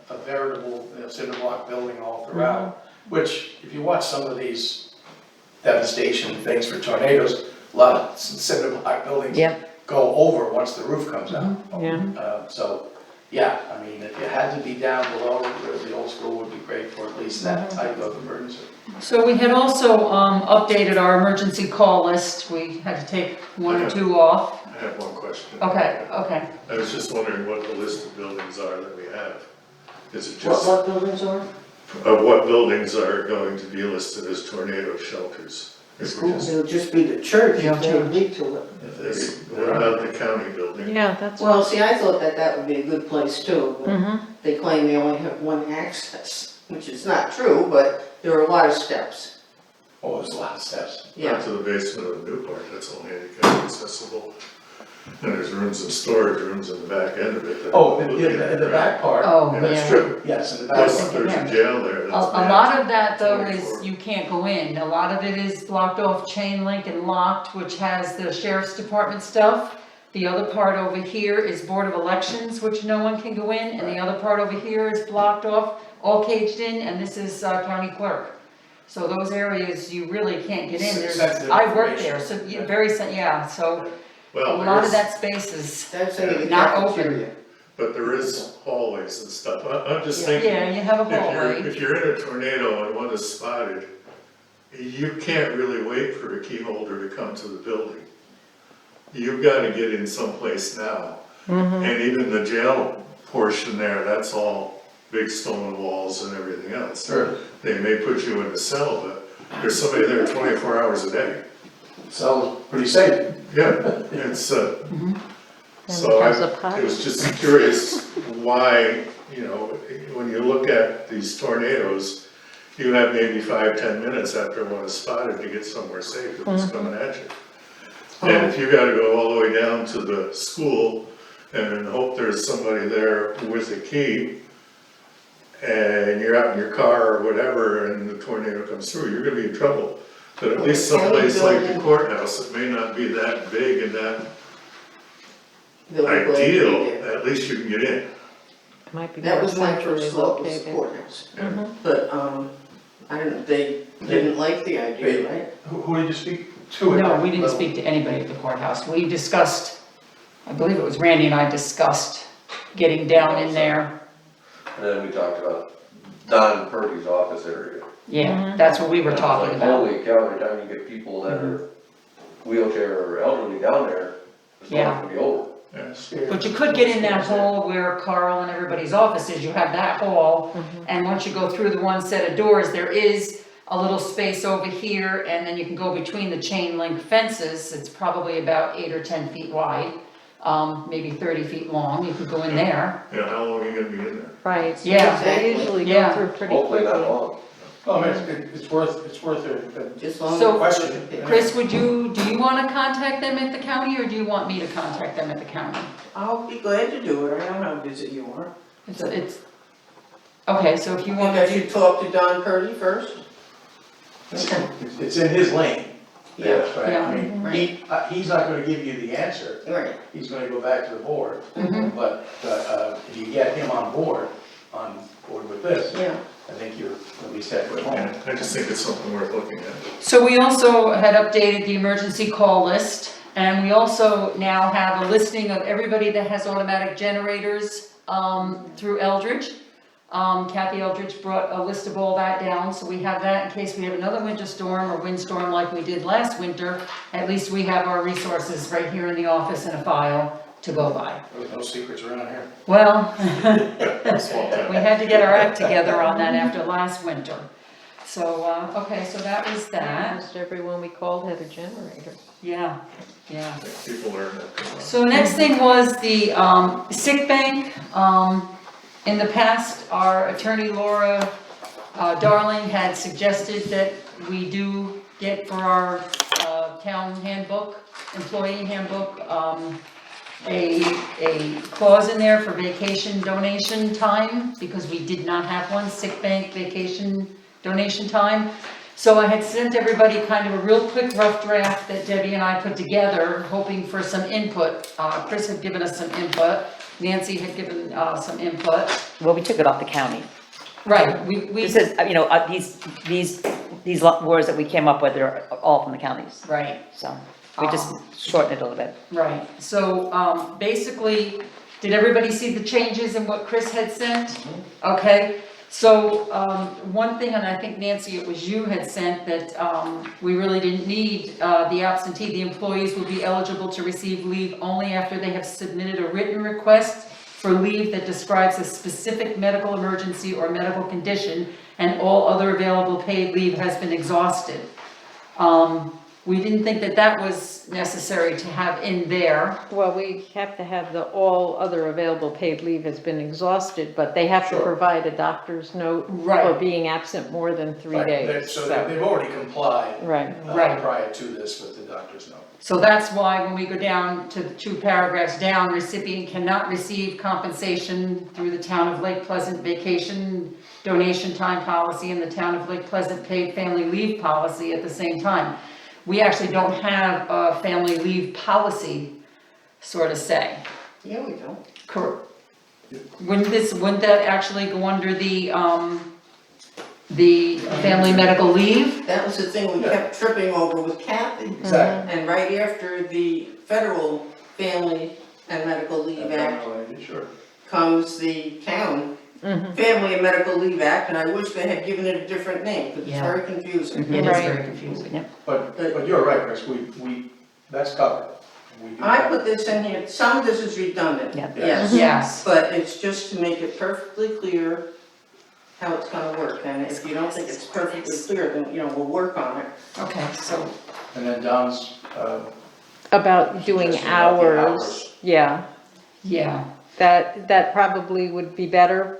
a veritable cinder block building all throughout, which, if you watch some of these devastation things for tornadoes, a lot of cinder block buildings Yep. go over once the roof comes out. Yeah. So, yeah, I mean, if you had to be down below, the old school would be great for at least that type of emergency. So we had also, updated our emergency call list. We had to take 1 or 2 off. I have one question. Okay. I was just wondering what the list of buildings are that we have. Is it What, just, what buildings are? what buildings are going to be listed as tornado shelters? If we just- It'll just be the church Yeah, if they church. agree to it. if they- What about the county building? Yeah, that's. Well, see, I thought that would be a good place too, but Mhm. they claim they only have 1 access, which is not true, but there are a lot of steps. Oh, there's a lot of steps. Yeah, Not to the basement of the new part, that's all handicap accessible. And there's rooms and storage rooms in the back end of it. that- Oh, in the back part, Oh, that's yeah. true, yes, in the back Plus, part. there's a jail there. A that's lot of that though 24. is you can't go in. A lot of it is blocked off, chain link and locked, which has the sheriff's department stuff. The other part over here is Board of Elections, which no one can go in, and the other part over here is blocked off, all caged in, and this is county clerk. So those areas you really can't get in. Sensitive I work there, so, information. so a Well, lot of there's, that space is, that's in the Not open. cafeteria. but there is hallways and stuff. I'm just thinking, yeah, you have a hallway. if you're in a tornado and one is spotted, you can't really wait for a key holder to come to the building. You've gotta get in someplace now. And even the jail portion there, that's all big stone walls and everything else. Sure. They may put you in a cell, but there's somebody there 24 hours a day. So, pretty safe. Yeah, it's, so has a I was just curious why, when you look at these tornadoes, you have maybe 5-10 minutes after one is spotted to get somewhere safe if it's coming at you. And if you gotta go all the way down to the school and then hope there's somebody there with a key, and you're out in your car or whatever, and the tornado comes through, you're gonna be in trouble. But at least someplace like the courthouse, it may not be that big and that They'll be glad to be ideal, there. at least you can get in. Might be That more was my centrally first thought, was the located. courthouse. Yeah. But, they didn't like the idea, right? Who did you speak to? No, we didn't speak to anybody at the courthouse. We discussed, I believe it was Randy and I discussed getting down in there. And then we talked about Don Purdy's office area. Yeah, that's what we were talking Like, about. Holy cow, every time you get people that are wheelchair or elderly down there, it's Yeah. not gonna be over. But you could get in that hall where Carl and everybody's office is. You have that hall. And once you go through the one set of doors, there is a little space over here, and then you can go between the chain link fences. It's probably about 8 or 10 feet wide, maybe 30 feet long. You could go in there. You know, how long are you gonna be in there? Right. Yeah. They usually go Yeah. through pretty Hopefully quickly. not long. Well, I mean, it's worth a Just long So- question. Chris, do you wanna contact them at the county, or do you want me to contact them at the county? I'll be glad to do it, I know how busy you are. Okay, so if you You want want to to talk to Don Purdy first? It's in his lane. Yeah. Right, I mean, he's not gonna give you the answer, Right. he's gonna go back to the board. Mhm. But, if you get him on board with this, Yeah. I think you're at least at home. Yeah, I just think it's something worth looking at. So we also had updated the emergency call list, and we also now have a listing of everybody that has automatic generators, through Eldridge. Kathy Eldridge brought a list of all that down, so we have that in case we have another winter storm or windstorm like we did last winter. At least we have our resources right here in the office in a file to go by. There's no secrets around here. Well, Small town. we had to get our act together on that after last winter. So, okay, so that was that, Almost everyone we called had a generator. yeah. People learn that. So next thing was the sick bank. In the past, our attorney Laura Darling had suggested that we do get for our town handbook, employee handbook, a clause in there for vacation donation time, because we did not have one, sick bank vacation donation time. So I had sent everybody kind of a real quick rough draft that Debbie and I put together, hoping for some input. Chris had given us some input, Nancy had given some input. Well, we took it off the county. Right, we, This is, you know, these words that we came up with are all from the counties, right. so we just shortened it a little bit. Right, so, basically, did everybody see the changes in what Chris had sent? Okay, so, one thing, and I think Nancy, it was you had sent, that, we really didn't need, the absentee, the employees will be eligible to receive leave only after they have submitted a written request for leave that describes a specific medical emergency or medical condition, and all other available paid leave has been exhausted. We didn't think that that was necessary to have in there. Well, we have to have the all other available paid leave has been exhausted, but they have to Sure. provide a doctor's note for Right. being absent more than 3 Right, days. So they've already complied. Right. Right. Prior to this with the doctor's note. So that's why when we go down to the 2 paragraphs down, recipient cannot receive compensation through the Town of Lake Pleasant vacation donation time policy and the Town of Lake Pleasant paid family leave policy at the same time. We actually don't have a family leave policy, sort of say. Yeah, we do. Correct. Wouldn't that actually go under the family medical leave? That was the thing we kept tripping over with Kathy. Exactly. And right after the federal Family and Medical Leave Act Sure. comes the town Family and Medical Leave Act, and I wish they had given it a different name, because it's Yeah. very confusing. It is Right. very confusing. But you're right, Chris, we, that's covered. We do I have- put this in here, some of this is redundant, Yeah. yes, Yes. but it's just to make it perfectly clear how it's gonna work, and if you don't think it's perfectly clear, then, we'll work on it. Okay, so, And then Don's, About doing Just about the hours, hours. yeah, yeah, that probably would be better.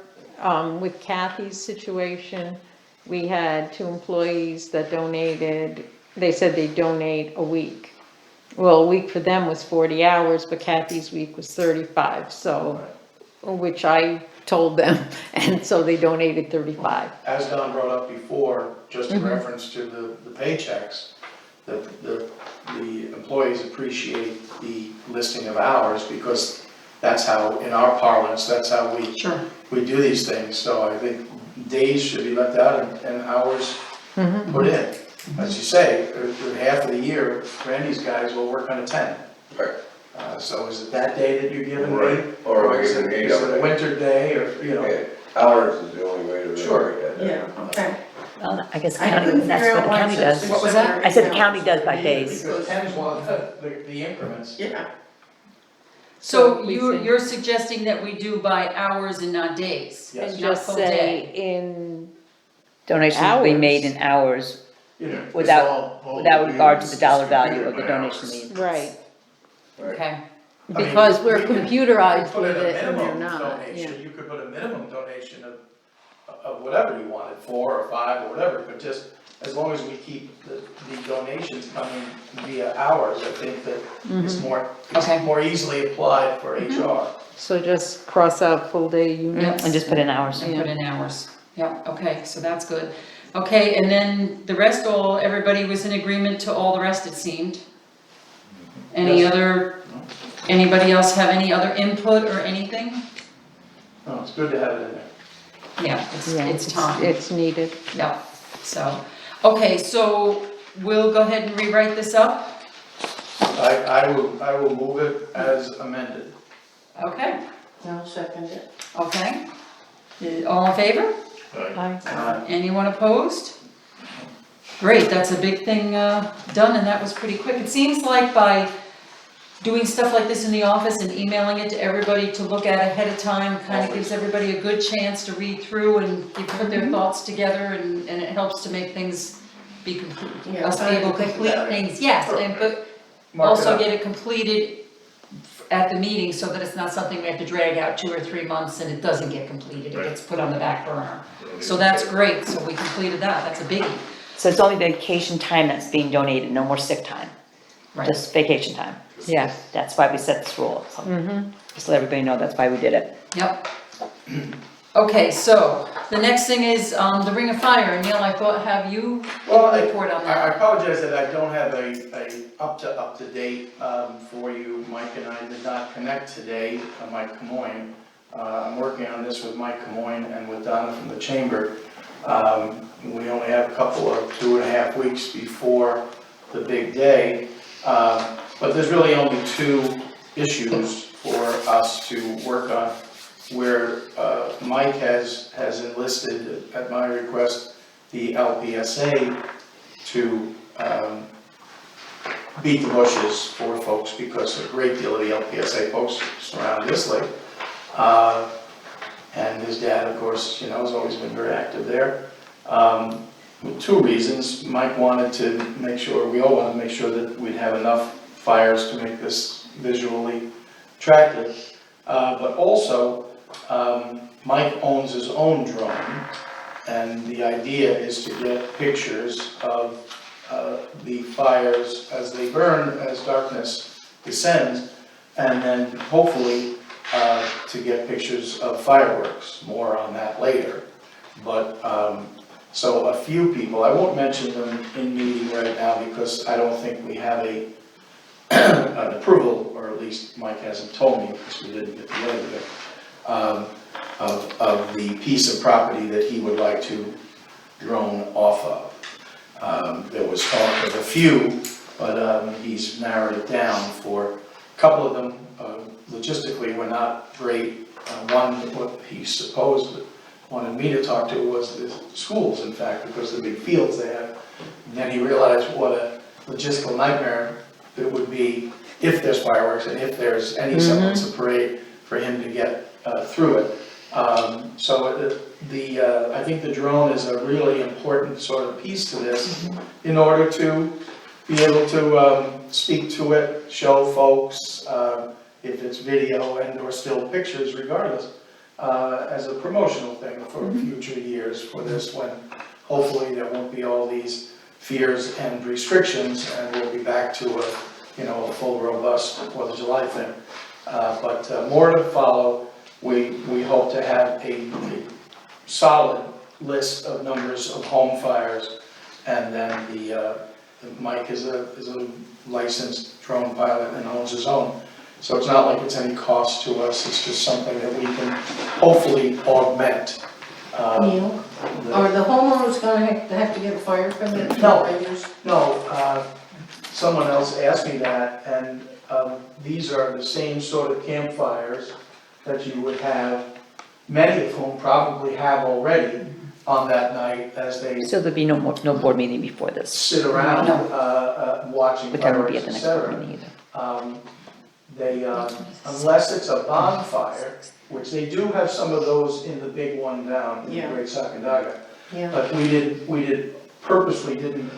With Kathy's situation, we had 2 employees that donated, they said they donate a week. Well, a week for them was 40 hours, but Kathy's week was 35, so, which I told them, and so they donated 35. as Don brought up before, just in reference to the paychecks, the employees appreciate the listing of hours, because that's how, in our parlance, that's how sure. we do these things, so I think days should be left out and hours put in. As you say, half of the year, Randy's guys will work on a 10. Right. So is it that day that you're giving me? Right. Or we're is it- giving 8 is it hours. a winter day, or, Yeah, hours is the only way to really Sure. look at it. Yeah, okay. Well, I guess I county, couldn't that's figure what out the why it county says does. What was that? 600 I said the hours. county does by days. Because 10 is one of the increments. Yeah, So we you're suggesting that we do by hours and not days? Yes. And Not just full say day. in Donations will be Hours. made in hours You know, it's without, all without we regard do to the is dollar just value compute of the it by donation hours. made. Right, Okay, I mean, because we're we could- computerized you could with put in a it and they're minimum not, donation, yeah. You could put a minimum donation of whatever you wanted, 4 or 5 or whatever, but just as long as we keep the donations coming via hours, I think that it's Okay. more easily applied for HR. So just cross out full day units. And just put in hours. and put in hours. Yep, okay, so that's good. Okay, and then the rest everybody was in agreement to all the rest, it seemed. Any Yes. anybody else have any other input or anything? No, it's good to have it in there. Yeah, Yeah, it's time. It's needed. Yeah, so, okay, so we'll go ahead and rewrite this up, I will move it as amended. okay, I'll second it. okay. All in favor? Aye. Anyone opposed? Great, that's a big thing done, and that was pretty quick. It seems like by doing stuff like this in the office and emailing it to everybody to look at ahead of time, kind of gives everybody a good chance to read through and put their thoughts together, and it helps to make things be complete, Yeah, us I able to think complete about it. things, yes, and but Mark it also up. get it completed at the meeting, so that it's not something we have to drag out 2 or 3 months and it doesn't get completed, it gets put on the back burner. So that's great, so we completed that, that's a biggie. So it's only vacation time that's being donated, no more sick time, Right. just vacation time. Yeah. That's why we set this rule, so just let everybody know that's why we did it. Yep. Okay, so the next thing is the Ring of Fire, and Neil, I thought, have you Well, report on I that? apologize that I don't have a up to date for you. Mike and I did not connect today, Mike Camoin. I'm working on this with Mike Camoin and with Donna from the Chamber. We only have a couple of 2.5 weeks before the big day. But there's really only 2 issues for us to work on, where Mike has enlisted, at my request, the LPSA to beat the bushes for folks, because a great deal of the LPSA folks surround this lake. And his dad, of course, has always been very active there. 2 reasons. Mike wanted to make sure, we all wanted to make sure that we'd have enough fires to make this visually attractive. But also, Mike owns his own drone, and the idea is to get pictures of the fires as they burn, as darkness descends, and then hopefully to get pictures of fireworks. More on that later. But so a few people, I won't mention them in meeting right now because I don't think we have an approval, or at least Mike hasn't told me because we didn't get together with it, of the piece of property that he would like to drone off of. There was talk of a few, but he's narrowed it down for a couple of them. Logistically, were not great. One, what he supposed wanted me to talk to was the schools, in fact, because of the big fields they have. And then he realized what a logistical nightmare it would be if there's fireworks and if there's any semblance of parade for him to get through it. So I think the drone is a really important sort of piece to this in order to be able to speak to it, show folks, if it's video and or still pictures regardless, as a promotional thing for future years for this, when hopefully there won't be all these fears and restrictions and we'll be back to a full robust 4th of July thing. But more to follow. We hope to have a solid list of numbers of home fires, and then Mike is a licensed drone pilot and owns his own. So it's not like it's any cost to us, it's just something that we can hopefully augment. Neil, are the homeowners gonna have to get a fire permit? No, someone else asked me that, and these are the same sort of campfires that you would have, many of whom probably have already on that night as they So there'll be no board meeting before this, sit around, watching but there won't be at fireworks, the et next board cetera. meeting either. They, unless it's a bonfire, which they do have some of those in the big one down in Yeah. Great Sacandaga, Yeah. But we did purposely didn't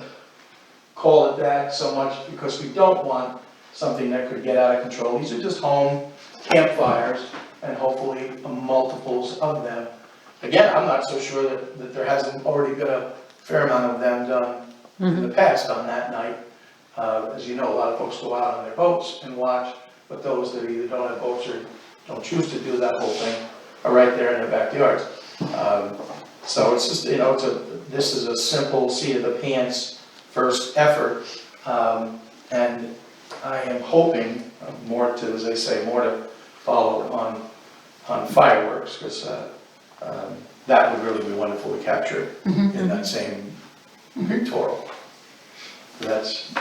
call it that so much because we don't want something that could get out of control. These are just home campfires and hopefully multiples of them. Again, I'm not so sure that there hasn't already been a fair amount of them done in the past on that night. As you know, a lot of folks go out on their boats and watch, but those that either don't have boats or don't choose to do that whole thing are right there in their backyards. So it's just, this is a simple seat of the pants first effort. And I am hoping more to, as they say, more to follow on fireworks, because that would really be wonderful to capture in that same pictorial. That's,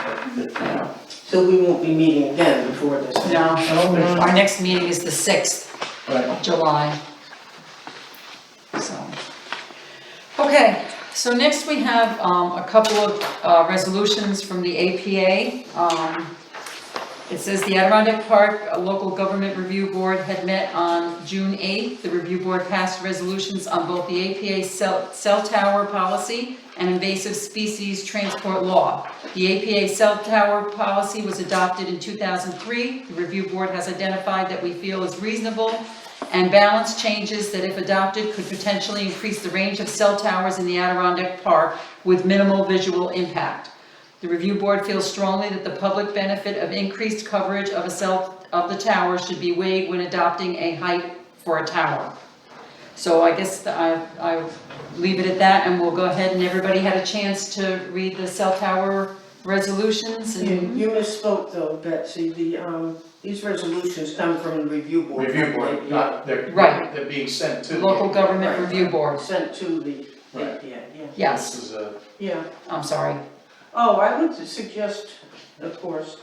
So we won't be meeting again before this. No, I don't think so. our next meeting is the 6th Right. of July. So, okay, so next we have a couple of resolutions from the APA. It says the Adirondack Park Local Government Review Board had met on June 8th. The review board passed resolutions on both the APA cell tower policy and invasive species transport law. The APA cell tower policy was adopted in 2003. The review board has identified that we feel is reasonable and balanced changes that, if adopted, could potentially increase the range of cell towers in the Adirondack Park with minimal visual impact. The review board feels strongly that the public benefit of increased coverage of the tower should be weighed when adopting a height for a tower. So I guess I leave it at that, and we'll go ahead, and everybody had a chance to read the cell tower resolutions and. You misspoke though, Betsy, these resolutions come from the review board. Review board, not, Right. they're being sent to. the- Local Government Review Board, Sent to the Right. APA, yeah. yes, This is a, Yeah. I'm sorry. Oh, I would suggest, of course,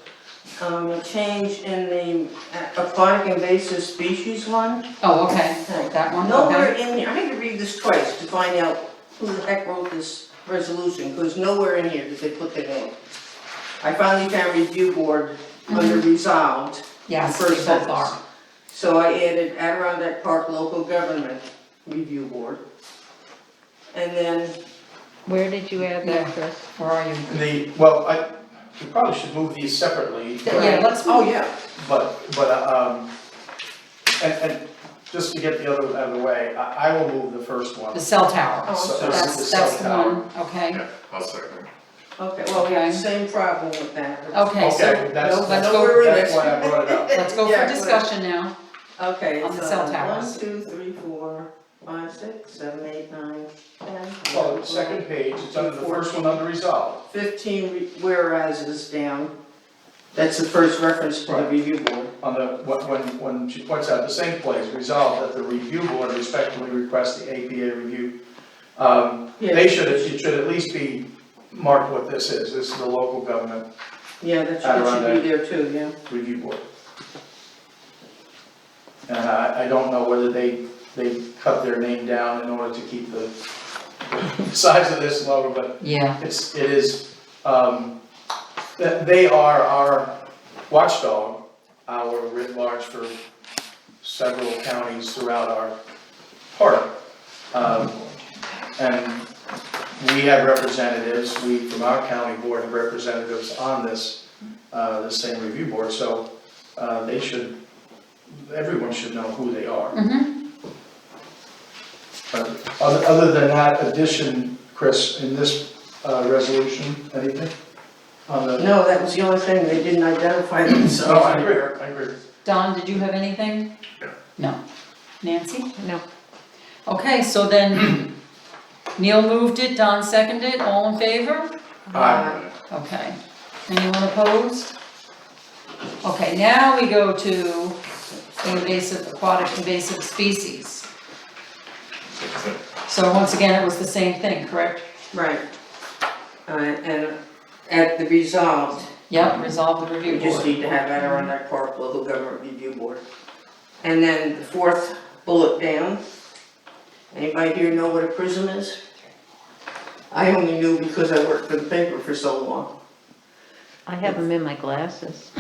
a change in the aquatic invasive species one. Oh, okay, that one, Nowhere okay. in here, I had to read this twice to find out who the heck wrote this resolution, because nowhere in here did they put their name. I finally found review board under resolved, Yes, the first they both sentence. are. So I added Adirondack Park Local Government Review Board. And then, Where did you add that, Chris? Where are you? we probably should move these separately. Yeah, let's oh move. yeah, And just to get the other out of the way, I will move the first one. The cell tower. Oh, So so this is That's cell the tower. one, okay, Yeah, I'll second. okay, well, we have Okay. the same problem with that. okay, so Okay, that's, No, that's let's go- that's why I brought it up. let's go Yeah, for discussion now. Okay, On the so cell towers. 1, 2, 3, 4, 5, 6, 7, 8, 9, 10. Well, the second page, it's under the first one under resolve. 15 whereases down. That's the first reference to the Right. review board. On the, when she points out the same place, resolve that the review board respectfully requests the APA review. It should at least be marked what this is. This is the local government Yeah, that should Adirondack. be there too, yeah. review board. And I don't know whether they cut their name down in order to keep the size of this lower, but Yeah, it is, that they are our watchdog, our writ large for several counties throughout our park. And we have representatives, we from our county board have representatives on this same review board, so everyone should know who they are. Other than that addition, Chris, in this resolution, anything? On the, No, that was the only thing, they didn't identify themselves. no, I agree. Don, did you have anything? No. No. Nancy? No. Okay, so then Neil moved it, Don seconded, all in favor? Aye. Okay. Anyone opposed? Okay, now we go to aquatic invasive species. So once again, it was the same thing, correct? Right. And at the resolved, Yep, resolve the review we just board. need to have Adirondack Park Local Government Review Board. And then the fourth bullet down, anybody here know what a prism is? I only knew because I worked for the paper for so long. I have them in my glasses.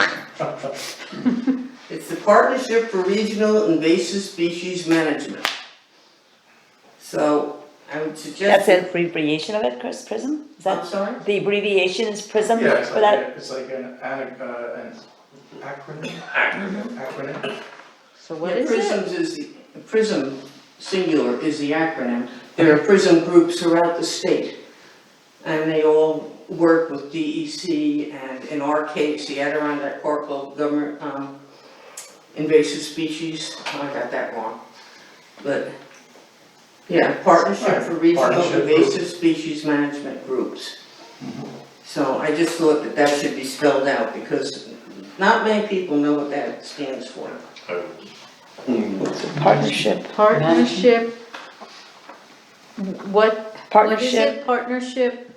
It's the Partnership for Regional Invasive Species Management. So I would suggest. That's the abbreviation of it, Chris, PRISM? Is I'm that, sorry? the abbreviation is PRISM Yeah, it's for that? like, it's like an acronym. Acronym. So what Yeah, is it? PRISMS is the, PRISM singular is the acronym. There are PRISM groups throughout the state. And they all work with DEC and in our case, the Adirondack Park Government, invasive species, I got that wrong. But, yeah, Partnership for Regional Partnership group. Invasive Species Management Groups. So I just thought that that should be spelled out because not many people know what that stands for. Partnership. Partnership, what is Partnership. it, partnership?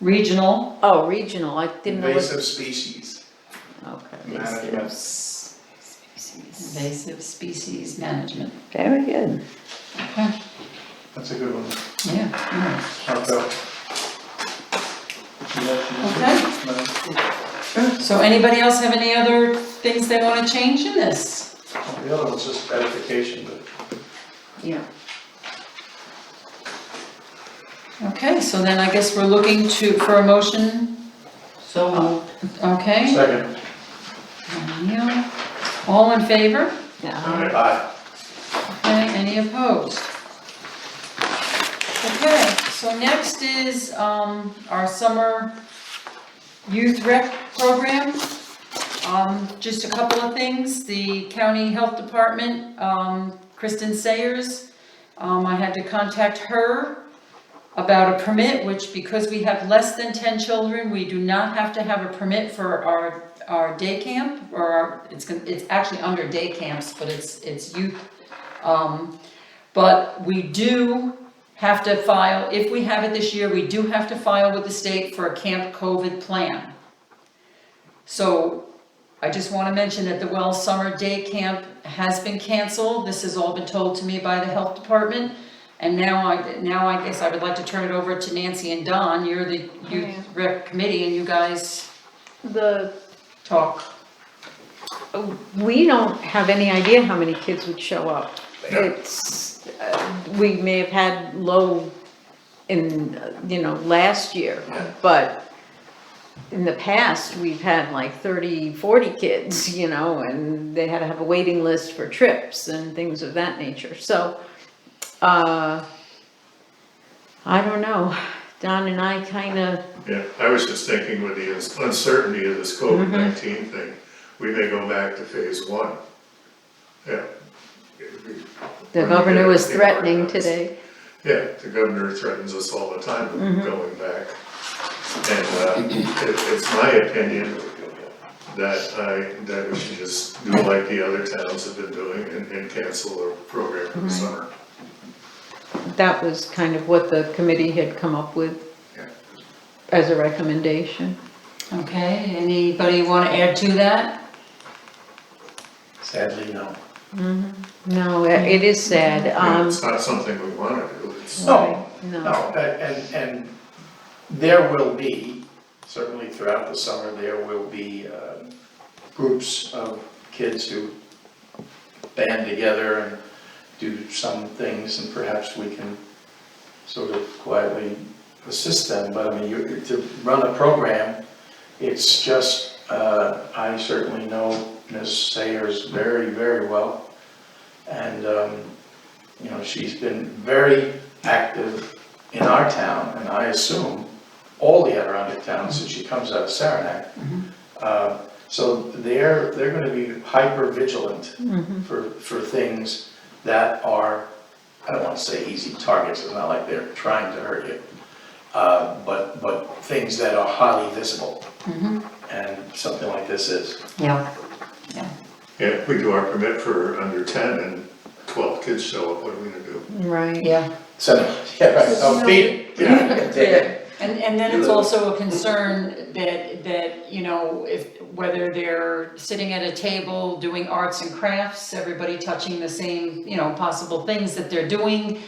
Regional, Oh, regional, I didn't know what. Invasive species Okay. management. invasive species management. Very good. Okay, That's a good one. yeah, Okay. so anybody else have any other things they wanna change in this? The other one's just edification, but Yeah. Okay, so then I guess we're looking for a motion, So moved. okay? second. Neil, all in favor? Yeah. Aye. Okay, any opposed? Okay, so next is, our summer youth rec program. Just a couple of things, the county health department, Kristen Sayers, I had to contact her about a permit, which because we have less than 10 children, we do not have to have a permit for our day camp, or it's actually under day camps, but it's youth. But we do have to file, if we have it this year, we do have to file with the state for a Camp COVID plan. So I just want to mention that the Wells Summer Day Camp has been canceled. This has all been told to me by the health department. And now I guess I would like to turn it over to Nancy and Don. You're the youth rec committee and you guys The, talk. we don't have any idea how many kids would show up. It's, we may have had low in, last year, but in the past, we've had like 30, 40 kids, and they had to have a waiting list for trips and things of that nature. So, I don't know, Don and I kinda, Yeah, I was just thinking with the uncertainty of this COVID-19 thing, we may go back to phase one. Yeah. the governor was threatening today. Yeah, the governor threatens us all the time with going back. And it's my opinion that we should just do like the other towns have been doing and cancel the program for the summer. That was kind of what the committee had come up with Yeah. as a recommendation. Okay, anybody want to add to that? Sadly, no. No, it is sad, It's not something we wanna do, it's. No, no. no, and there will be, certainly throughout the summer, there will be groups of kids who band together and do some things, and perhaps we can sort of quietly assist them, but I mean, to run a program, it's just, I certainly know Ms. Sayers very, very well. And, she's been very active in our town, and I assume all the Adirondack towns, since she comes out of Saranac. So they're gonna be hyper vigilant for things that are, I don't wanna say easy targets, it's not like they're trying to hurt you. But things that are highly visible. And something like this is. Yeah. Yeah, if we do our permit for under 10 and 12 kids show up, what are we gonna do? Right. Yeah. So, yeah, right, no, feed it. Yeah. And then it's also a concern that, if, whether they're sitting at a table doing arts and crafts, everybody touching the same, possible things that they're doing.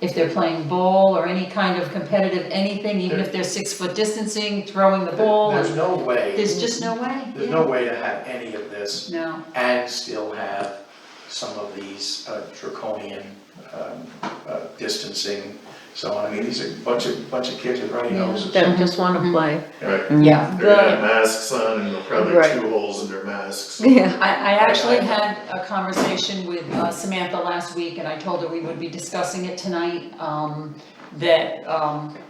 If they're playing ball or any kind of competitive anything, even if they're 6 foot distancing, throwing the ball. There's no way, There's just no way. there's no way to have any of this No, and still have some of these draconian distancing, so on. I mean, these are a bunch of kids with runny noses. That just wanna play. Right, Yeah, they're gonna the, have masks on and they'll probably Right. chew holes in their masks. Yeah. I actually had a conversation with Samantha last week, and I told her we would be discussing it tonight, that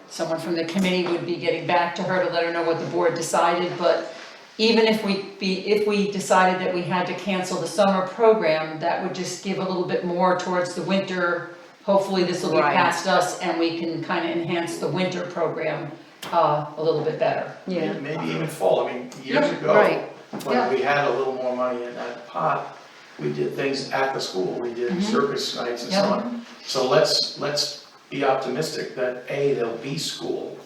someone from the committee would be getting back to her to let her know what the board decided, but even if we decided that we had to cancel the summer program, that would just give a little bit more towards the winter. Hopefully this will be Right. past us and we can kind of enhance the winter program a little bit better. Yeah, Maybe even fall, I mean, years Yeah, ago, right. Yeah. when we had a little more money in that pot, we did things at the school, we did circus nights and so Yeah. on. So let's be optimistic that there'll be school,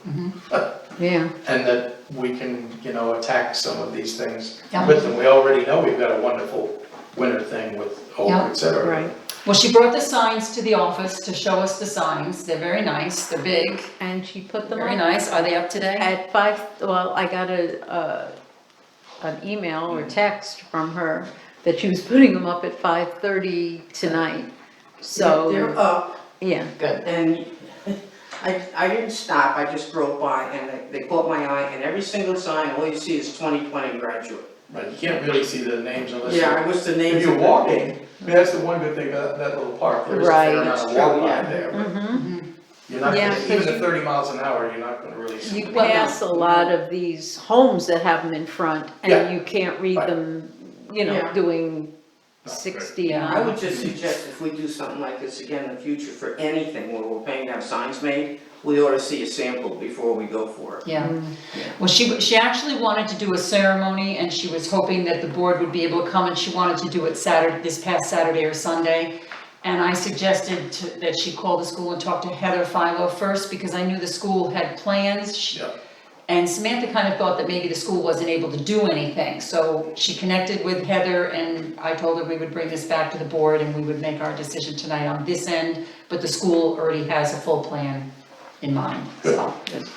yeah. and that we can, attack some of these things Yeah. with them. We already know we've got a wonderful winter thing with Hope, Yeah. et cetera. Right. Well, she brought the signs to the office to show us the signs. They're very nice, they're big, And she put them very up nice. Are they up today? at 5, well, I got an email or text from her that she was putting them up at 5:30 tonight. They're So, up, yeah, Good. and I didn't stop, I just drove by and they caught my eye, and every single sign, all you see is 2020 graduate. Right, you can't really see the names unless Yeah, I you're, wish the names. if you're walking, I mean, that's the one good thing about that little park, there's a Right, fair amount that's of true, walk by yeah. there. but mm-hmm. You're not Yeah, gonna, 'cause even you- at 30 miles an hour, you're not gonna really see. You them. pass a lot of these homes that have them in front Yeah. and you can't read Right. them, Yeah. doing 60. Yeah. I would just suggest if we do something like this again in the future for anything where we're paying to have signs made, we ought to see a sample before we go for it. Yeah. Well, she actually wanted to do a ceremony and she was hoping that the board would be able to come, and she wanted to do it this past Saturday or Sunday. And I suggested that she call the school and talk to Heather Philo first, because I knew the school had plans. Yeah. And Samantha kind of thought that maybe the school wasn't able to do anything, so she connected with Heather, and I told her we would bring this back to the board and we would make our decision tonight on this end, but the school already has a full plan in mind,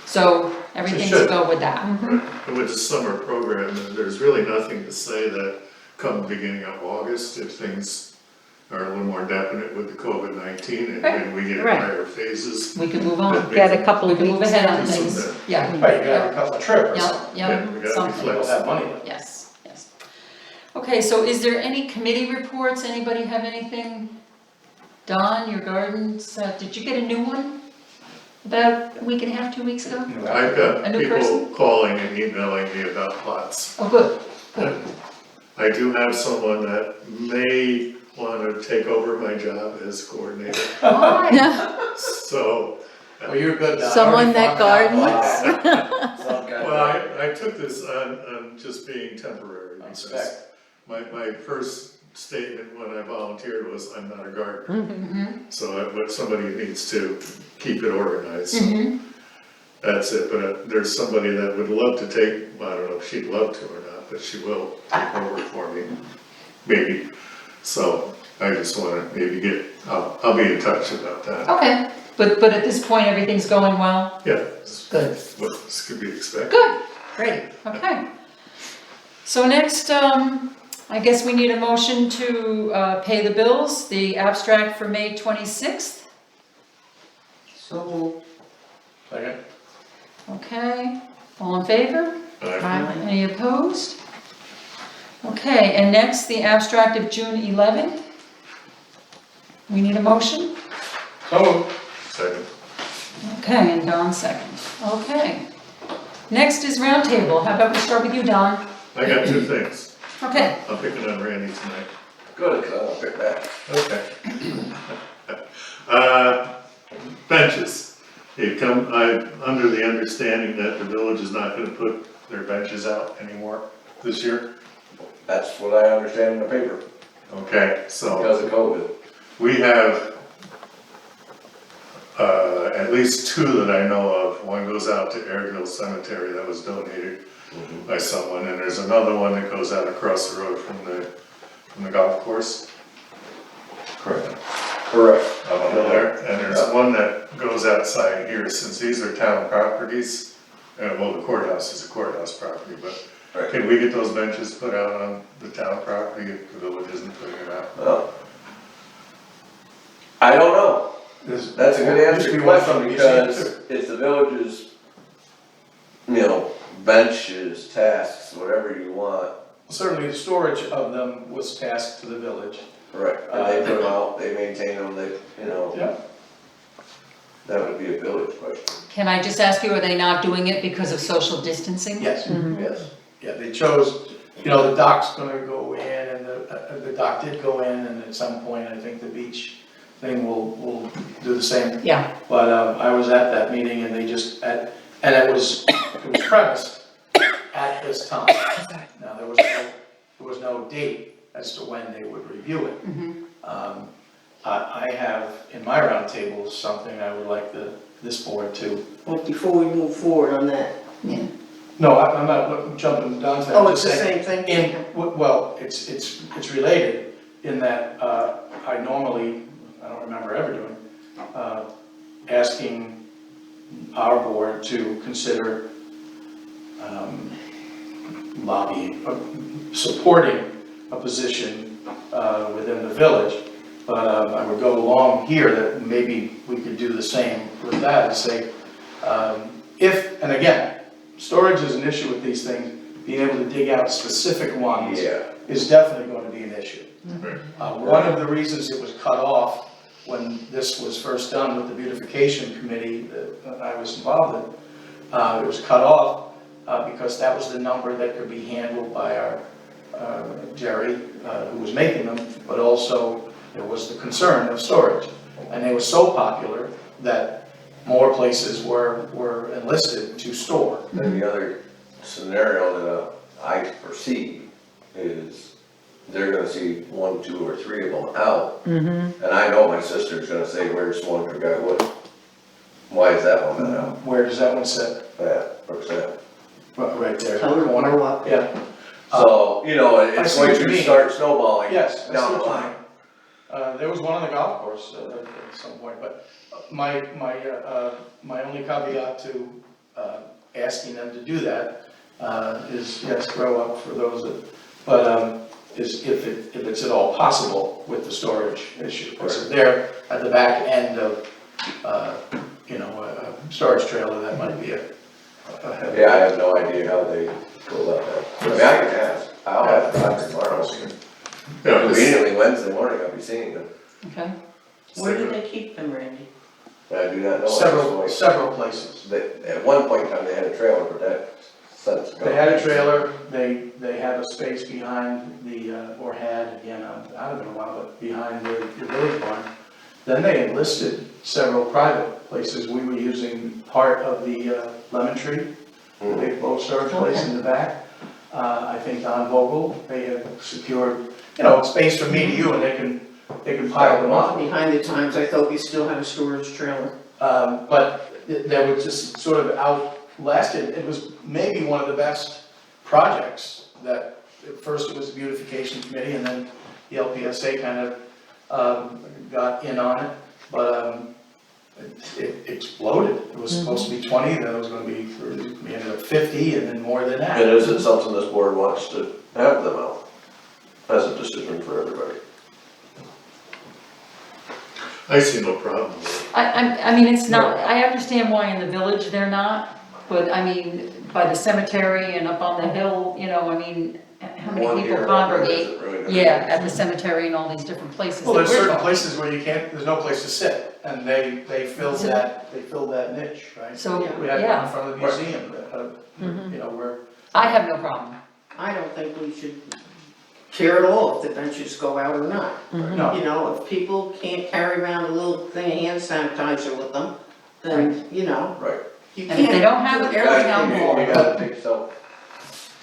so everything's should. go with that. And with the summer program, there's really nothing to say that come beginning of August, if things are a little more definite with the COVID-19 and we get Right. higher phases. We can move on, Get a couple we of can move weeks ahead on out. things, yeah. Right, you gotta have a couple of trip or Yep, something, yep, Yeah, we gotta be something. you'll have money. Yes, yes. Okay, so is there any committee reports? Anybody have anything? Don, your gardens, did you get a new one? About a week and a half, 2 weeks ago? I've got A new people person? calling and emailing me about plots. Oh, good. I do have someone that may wanna take over my job as coordinator, Hi. so. Well, you're good, Don. I Someone already that found out. gardens? Some kind Well, of, I took this on just being temporary, I because expect. my first statement when I volunteered was, I'm not a gardener. Mhm, So somebody needs to keep it organized, so mhm. that's it, but there's somebody that would love to take, I don't know if she'd love to or not, but she will take over for me, maybe. So I just wanna maybe I'll be in touch about that. Okay, but at this point, everything's going well? Yeah, this Good. is what this could be expected. Good, great, okay. So next, I guess we need a motion to pay the bills, the abstract for May 26th. So, Second? Okay, all in favor? Alright. Any opposed? Okay, and next, the abstract of June 11th. We need a motion? So, Second. Okay, and Don second. Okay. Next is roundtable. How about we start with you, Don? I got two things, Okay. I'm picking on Randy tonight. good, 'cause I'll pick that. Okay. Benches. I'm under the understanding that the village is not gonna put their benches out anymore this year. That's what I understand in the paper, Okay, so because of COVID. we have at least two that I know of. One goes out to Airgill Cemetery that was donated by someone, and there's another one that goes out across the road from the golf course. Correct. Correct. Up there, and there's one that goes outside here, since these are town properties. Well, the courthouse is a courthouse property, but Right. can we get those benches put out on the town property if the village isn't putting it out? Well, I don't know. That's a good answer to your question, Used to be one from because it's the village's, benches, tasks, whatever you want. Certainly, the storage of them was tasked to the village. Right. And they put them out, they maintain them, Yeah. that would be a village question, Can I just ask you, are they not doing it because of social distancing? Yes, yes. yeah, they chose, the dock's gonna go in, and the dock did go in, and at some point, I think the beach thing will do the same. Yeah, But, I was at that meeting, and they just, and it was premised at this time. Now, there was no date as to when they would review it. I have in my roundtable something I would like this board to, Well, before we move forward on that. no, I'm not jumping down to that. Oh, I'm it's just the saying, same thing? well, it's related in that, I normally, I don't remember ever doing, asking our board to consider, lobbying, supporting a position, within the village. But, I would go along here that maybe we could do the same with that, and say, if, and again, storage is an issue with these things, being able to dig out specific ones Yeah. is definitely going to be an issue. Right. One of the reasons it was cut off when this was first done with the beautification committee that I was involved in, it was cut off because that was the number that could be handled by our Jerry, who was making them, but also there was the concern of storage. And they were so popular that more places were enlisted to store. And the other scenario that I foresee is they're gonna see 1, 2, or 3 of them out. And I know my sister's gonna say, where's Swan Guy Wood? Why is that one not out? Where does that one sit? Yeah, where's that? Right there. Tell her to Corner. go up. Yeah. So, I it's see going what you to mean. start snowballing Yes, I see down the what you line. mean. There was one on the golf course at some point, but my only caveat to asking them to do that is, yes, grow up for those that, but is if it's at all possible with the storage issue. Because if they're at the back end of, a storage trailer, that might be a heavy. Yeah, I have no idea how they go about that. I mean, I can ask, I'll have to talk tomorrow. Yeah, this- Conveniently Wednesday morning, I'll be seeing them. okay. Where do they keep them, Randy? I do not know. Several places. At one point in time, they had a trailer protect since. They had a trailer, they had a space behind or had, again, out of it a while, but behind the village barn. Then they enlisted several private places. We were using part of the Lemon Tree, the big boat storage place in the back. I think Don Vogel, they had secured, space from me to you, and they can pile them up. Behind the Times, I thought we still had a storage trailer. But that was just sort of outlasted. It was maybe one of the best projects that, at first it was the beautification committee, and then the LPSA kind of got in on it, but it exploded. It was supposed to be 20, then it was gonna be, we ended up 50, and then more than that. And is it something this board wants to have them out? As a decision for everybody. I see no problem with it. I mean, it's not, I understand why in the village they're not, but I mean, by the cemetery and up on the hill, I mean, how One many people here, one there congregate? isn't really gonna Yeah, be- at the cemetery and all these different places. Well, that there's we're certain going. places where there's no place to sit, and they filled that niche, right? So, We had one in yeah, front of the museum, where, I have no problem. I don't think we should care at all if the benches go out or not. no, If people can't carry around a little thing of hand sanitizer with them, then, Right. you And if they can't don't have do it, go everything. town hall. You gotta take self.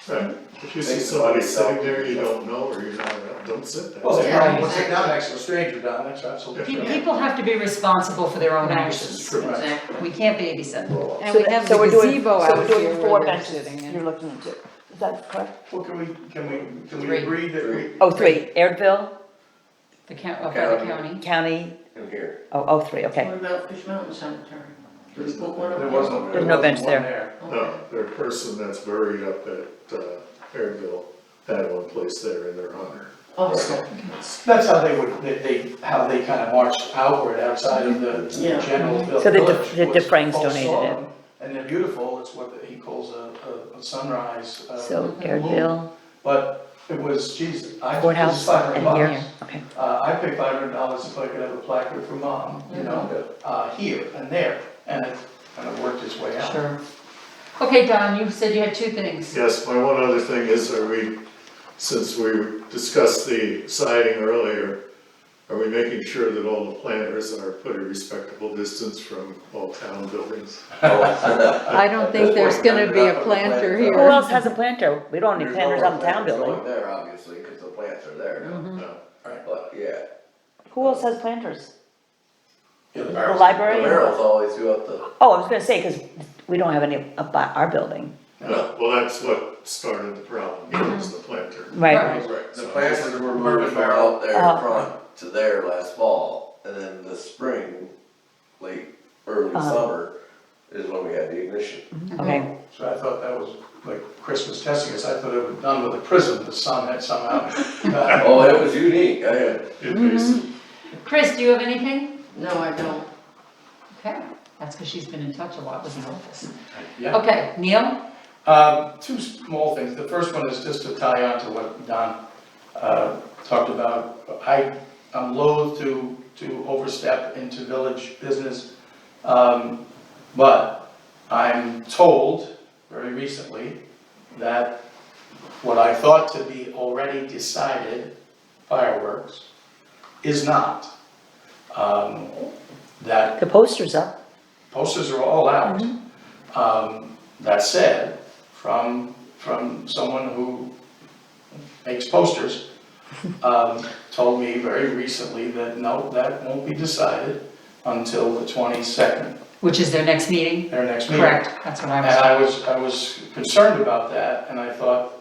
Right. If you see Take somebody the money, sitting there you don't know or you're not around, don't sit there. well, if Yeah, you sit exactly. down next to a stranger, Don, that's absolutely true. People have to be responsible for their own actions. True, right. Exactly. We can't babysit. And we have the So we're doing- gazebo so out we're doing here 4 where they're benches sitting you're in. looking into. Is that correct? Well, can we 3. agree that we? Oh, 3, Airdville, The up by the county. County, In here. oh, 3, okay. What about Fish Mountain Cemetery? Do we put one up There there? wasn't. There's no bench wasn't one there. No, their person that's buried up at Airville had one place there in their honor. Oh, okay. That's how how they kind of marched outward outside of the Yeah. general village. So the was Dufresnes folks donated saw it. them, and they're beautiful, it's what he calls a sunrise. So moon. Airedale, But it was, geez, it was courthouse, $500 and bucks. here, okay. I paid $500 if I could have a placard for mom, you know, here and there, and it kind of worked its way out. Sure. Okay, Don, you said you had two things. Yes, my one other thing is, since we discussed the siding earlier, are we making sure that all the planters are put a respectable distance from all town buildings? I don't think there's gonna be a planter Who here. else has a planter? We don't have any planters on the town building. Going there, obviously, because the plants are there, No. but yeah. Who else has planters? Yeah, the The barrels. The library? barrels always throughout the, Oh, I was gonna say, cause we don't have any up by our building. No, well, that's what started the problem, was the planter. Right. the planters were moved from out there Oh. front to there last fall, and then the spring, late, early summer is when we had the ignition. Okay, So I thought that was like Christmas testing us, I thought it was done with a prism, the sun had somehow. Oh, it was unique, It basically, Chris, do you have anything? No, I don't. Okay, that's because she's been in touch a lot with the office. Yeah. Okay, Neil? Two small things. The first one is just to tie on to what Don talked about. I'm loath to overstep into village business, but I'm told very recently that what I thought to be already decided fireworks is not. That the poster's up. posters are all out. That said, from someone who makes posters, told me very recently that no, that won't be decided until the 22nd, Which is their next meeting? their next meeting. Correct, that's what I And was. I was concerned about that, and I thought,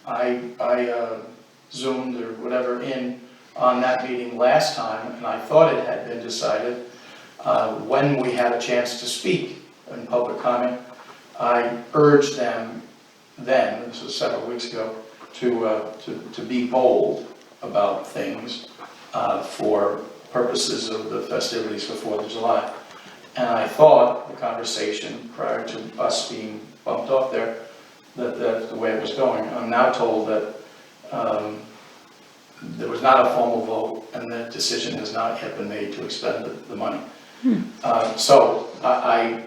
I Zoomed or whatever in on that meeting last time, and I thought it had been decided. When we had a chance to speak in public comment, I urged them then, this was several weeks ago, to be bold about things for purposes of the festivities for 4th of July. And I thought the conversation prior to us being bumped off there, that that's the way it was going. I'm now told that there was not a formal vote and the decision has not yet been made to expend the money. So I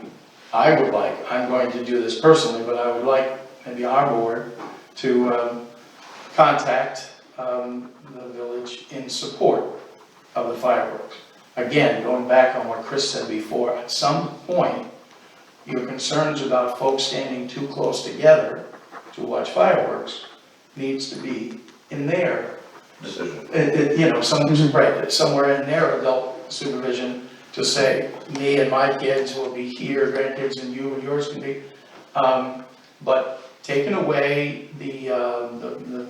would like, I'm going to do this personally, but I would like maybe our board to contact the village in support of the fireworks. Again, going back on what Chris said before, at some point, your concerns about folks standing too close together to watch fireworks needs to be in their, Decision. somewhere in their adult supervision to say, me and my kids will be here, grandkids and you and yours can be. But taking away the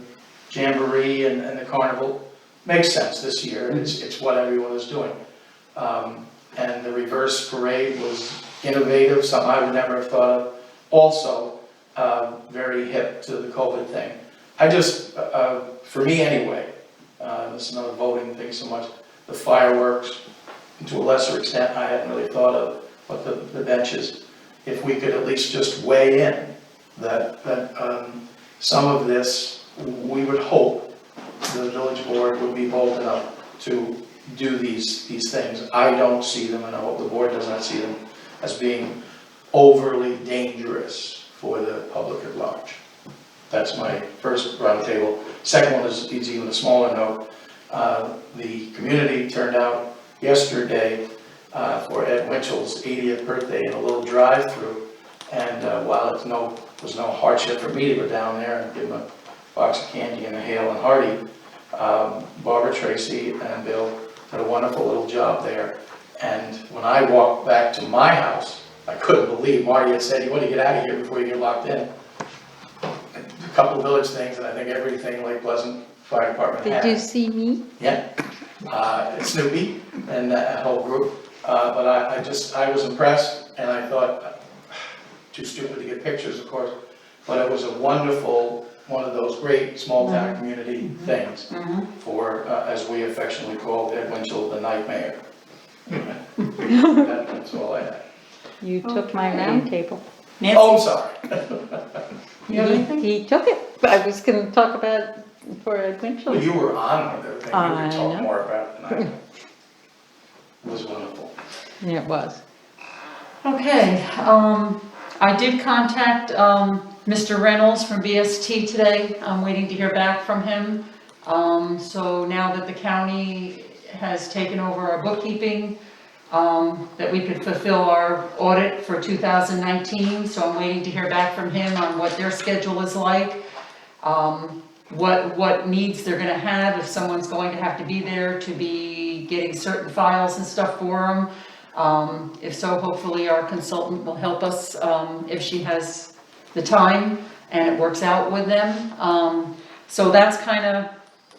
jamboree and the carnival makes sense this year, it's what everyone is doing. And the reverse parade was innovative, something I would never have thought of. Also, very hip to the COVID thing. I just, for me anyway, this is not a voting thing so much, the fireworks, to a lesser extent, I hadn't really thought of, but the benches, if we could at least just weigh in, that some of this, we would hope the village board would be bold enough to do these things. I don't see them, and I hope the board does not see them, as being overly dangerous for the public at large. That's my first roundtable. Second one is even a smaller note. The community turned out yesterday for Ed Winchell's 80th birthday in a little drive-through. And while it was no hardship for me to go down there and give him a box of candy and a Hale and Hearty, Barbara Tracy and Bill did a wonderful little job there. And when I walked back to my house, I couldn't believe Marty had said, you want to get out of here before you get locked in. A couple of village things, and I think everything Lake Pleasant Fire Department had. Did you see me? Yeah, Snoopy and that whole group, but I was impressed, and I thought, too stupid to get pictures, of course, but it was a wonderful one of those great small town community things for, as we affectionately called Ed Winchell, the nightmare. That's all I had. You took my round table. Oh, I'm sorry. You have anything? He took it, but I was gonna talk about it for Ed Well, Winchell. you were on with everything, you I could talk know. more about it than I did. It was wonderful. Yeah, it was. Okay, I did contact, Mr. Reynolds from BST today. I'm waiting to hear back from him. So now that the county has taken over our bookkeeping, that we could fulfill our audit for 2019, so I'm waiting to hear back from him on what their schedule is like. What needs they're gonna have, if someone's going to have to be there to be getting certain files and stuff for them. If so, hopefully our consultant will help us, if she has the time and it works out with them. So that's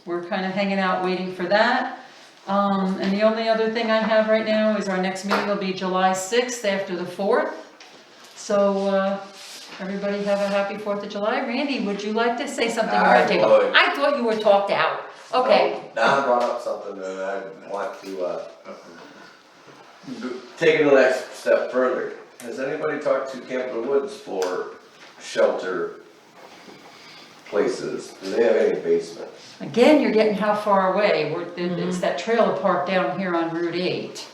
we're kinda hanging out waiting for that. And the only other thing I have right now is our next meeting will be July 6th after the 4th. So, everybody have a happy 4th of July. Randy, would you like to say something around the table? would. I thought you were talked out. Okay. Don brought up something and I want to, take it the next step further. Has anybody talked to Camp in the Woods for shelter places? Do they have any basements? Again, you're getting how far away? It's that trailer park down here on Route 8.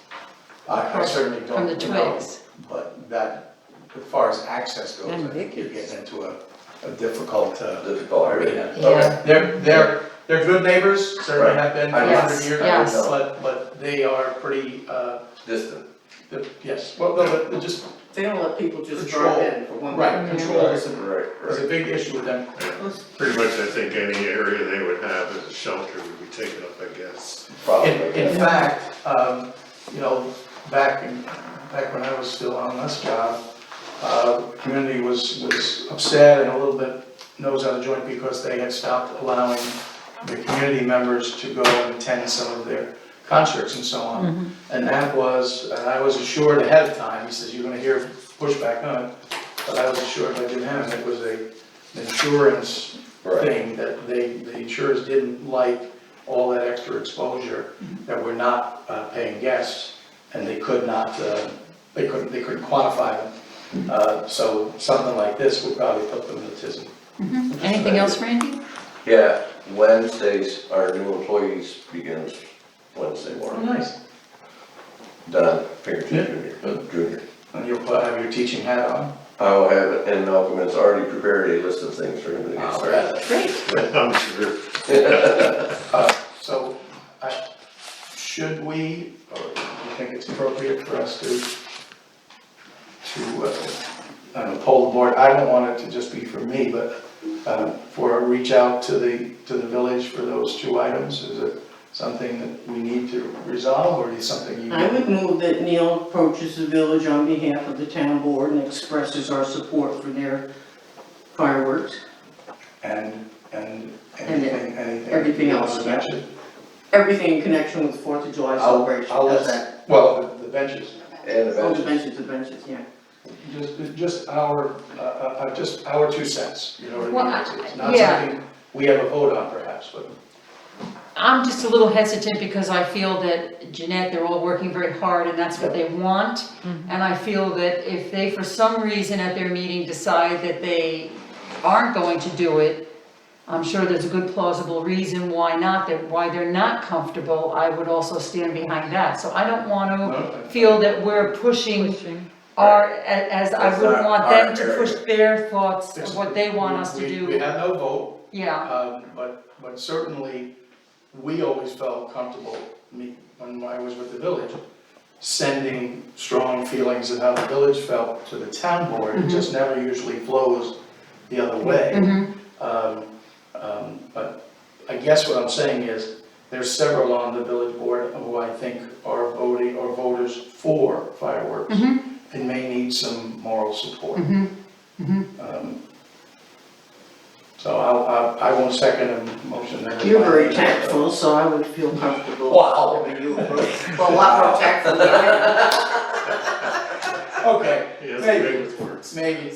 I certainly From the don't know, Twigs. but that, as far as access goes, I think you're getting into a difficult, Difficult area. arena. Okay. They're good neighbors, certainly have been for I a know. hundred years. Yes. But they are pretty, Distant. yes, well, no, but just, They don't let people just Control. drive in for one. right, control is Right, a big issue with them. Pretty much, I think any area they would have as a shelter would be taken up, I guess. Probably. In fact, you know, back when I was still on this job, the community was upset and a little bit nose out of joint because they had stopped allowing the community members to go and attend some of their concerts and so on. And that was, I was assured ahead of time, he says, you're gonna hear pushback on it, but I was assured by Jim Hammond, it was an insurance thing, that the insurers didn't like all that extra exposure, that we're not paying guests, and they could not, they couldn't quantify them. So something like this would probably put them in a tizzy. Anything else, Randy? Yeah, Wednesdays, our new employees begins Wednesday Oh, morning. nice. Don Pinkerton Yeah. Jr. And you'll have your teaching hat on? I will have it, and Malcolm has already prepared a list of things for him to get started. Great. I'm sure. So, should we, or do you think it's appropriate for us to, I don't know, poll the board? I don't want it to just be for me, but for a reach out to the village for those two items? Is it something that we need to resolve, or is it something you? I would move that Neil approaches the village on behalf of the town board and expresses our support for their fireworks. And anything everything you else, want to yeah. mention? Everything in connection with 4th of July celebration, I'll how's let- that? Well, the benches, And Oh, the eventually, benches, yeah. just our 2 cents, you know what Well, I mean? It's not yeah. something we have a vote on perhaps, but. I'm just a little hesitant because I feel that Jeanette, they're all working very hard and that's what they want. And I feel that if they, for some reason at their meeting decide that they aren't going to do it, I'm sure there's a good plausible reason why not, why they're not comfortable. I would also stand behind that. So I don't want to feel that we're pushing as I That's wouldn't not want our them to area. push their thoughts of what they want us to We do. had no vote, Yeah, but certainly, we always felt comfortable, when I was with the village, sending strong feelings of how the village felt to the town board. It just never usually flows the other way. But I guess what I'm saying is, there's several on the village board who I think are voting, or voters for fireworks, and may need some moral support. So I won't second a motion that. You're very tactful, so I would feel comfortable. Wow. Having you approach. Well, a lot more tactful than I am. Okay, He has a maybe, way with words. maybe.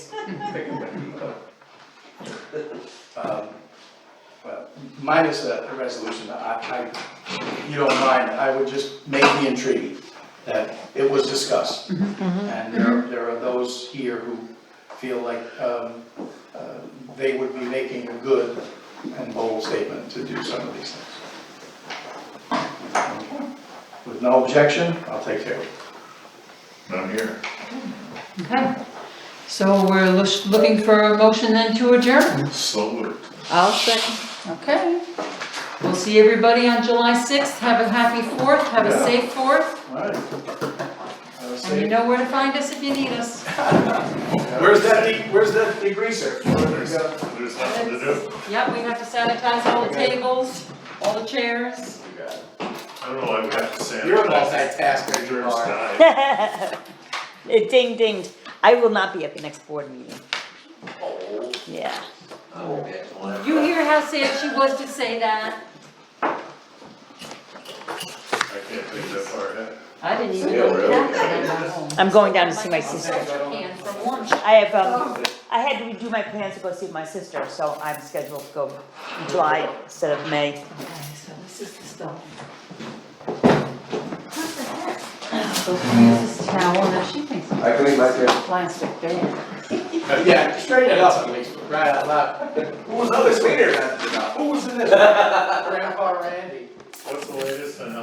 well, minus a resolution, you don't mind, I would just make the entreaty that it was discussed. And there are those here who feel like they would be making a good and bold statement to do some of these things. With no objection, I'll take care of it. Not here. Okay, so we're looking for a motion then to adjourn. So moved. I'll second. Okay. We'll see everybody on July 6th. Have a happy 4th, have a Yeah. safe 4th, All right. and you know where to find us if you need us. Where's that degreaser? There's nothing to do. Yep, we have to sanitize all the tables, all the chairs. I don't know, I've got to say. You're a multitasker, you Yours are. died. It ding dinged. I will not be at the next board meeting. Yeah. I won't be at the one. Did you hear how sad she was to say that? I can't think that far ahead. I didn't even Yeah, know really? that when I got home. I'm going down to see my I sister. got your can from lunch. I have, I had to redo my plans to go see my sister, so I'm scheduled to go in July instead of May. Okay, so this is the stuff. What the heck? So she uses this towel that she thinks I can leave my chair. it's plastic bag. Yeah, straighten it up, at least, right out loud. Who was other cleaner than? Who was in this?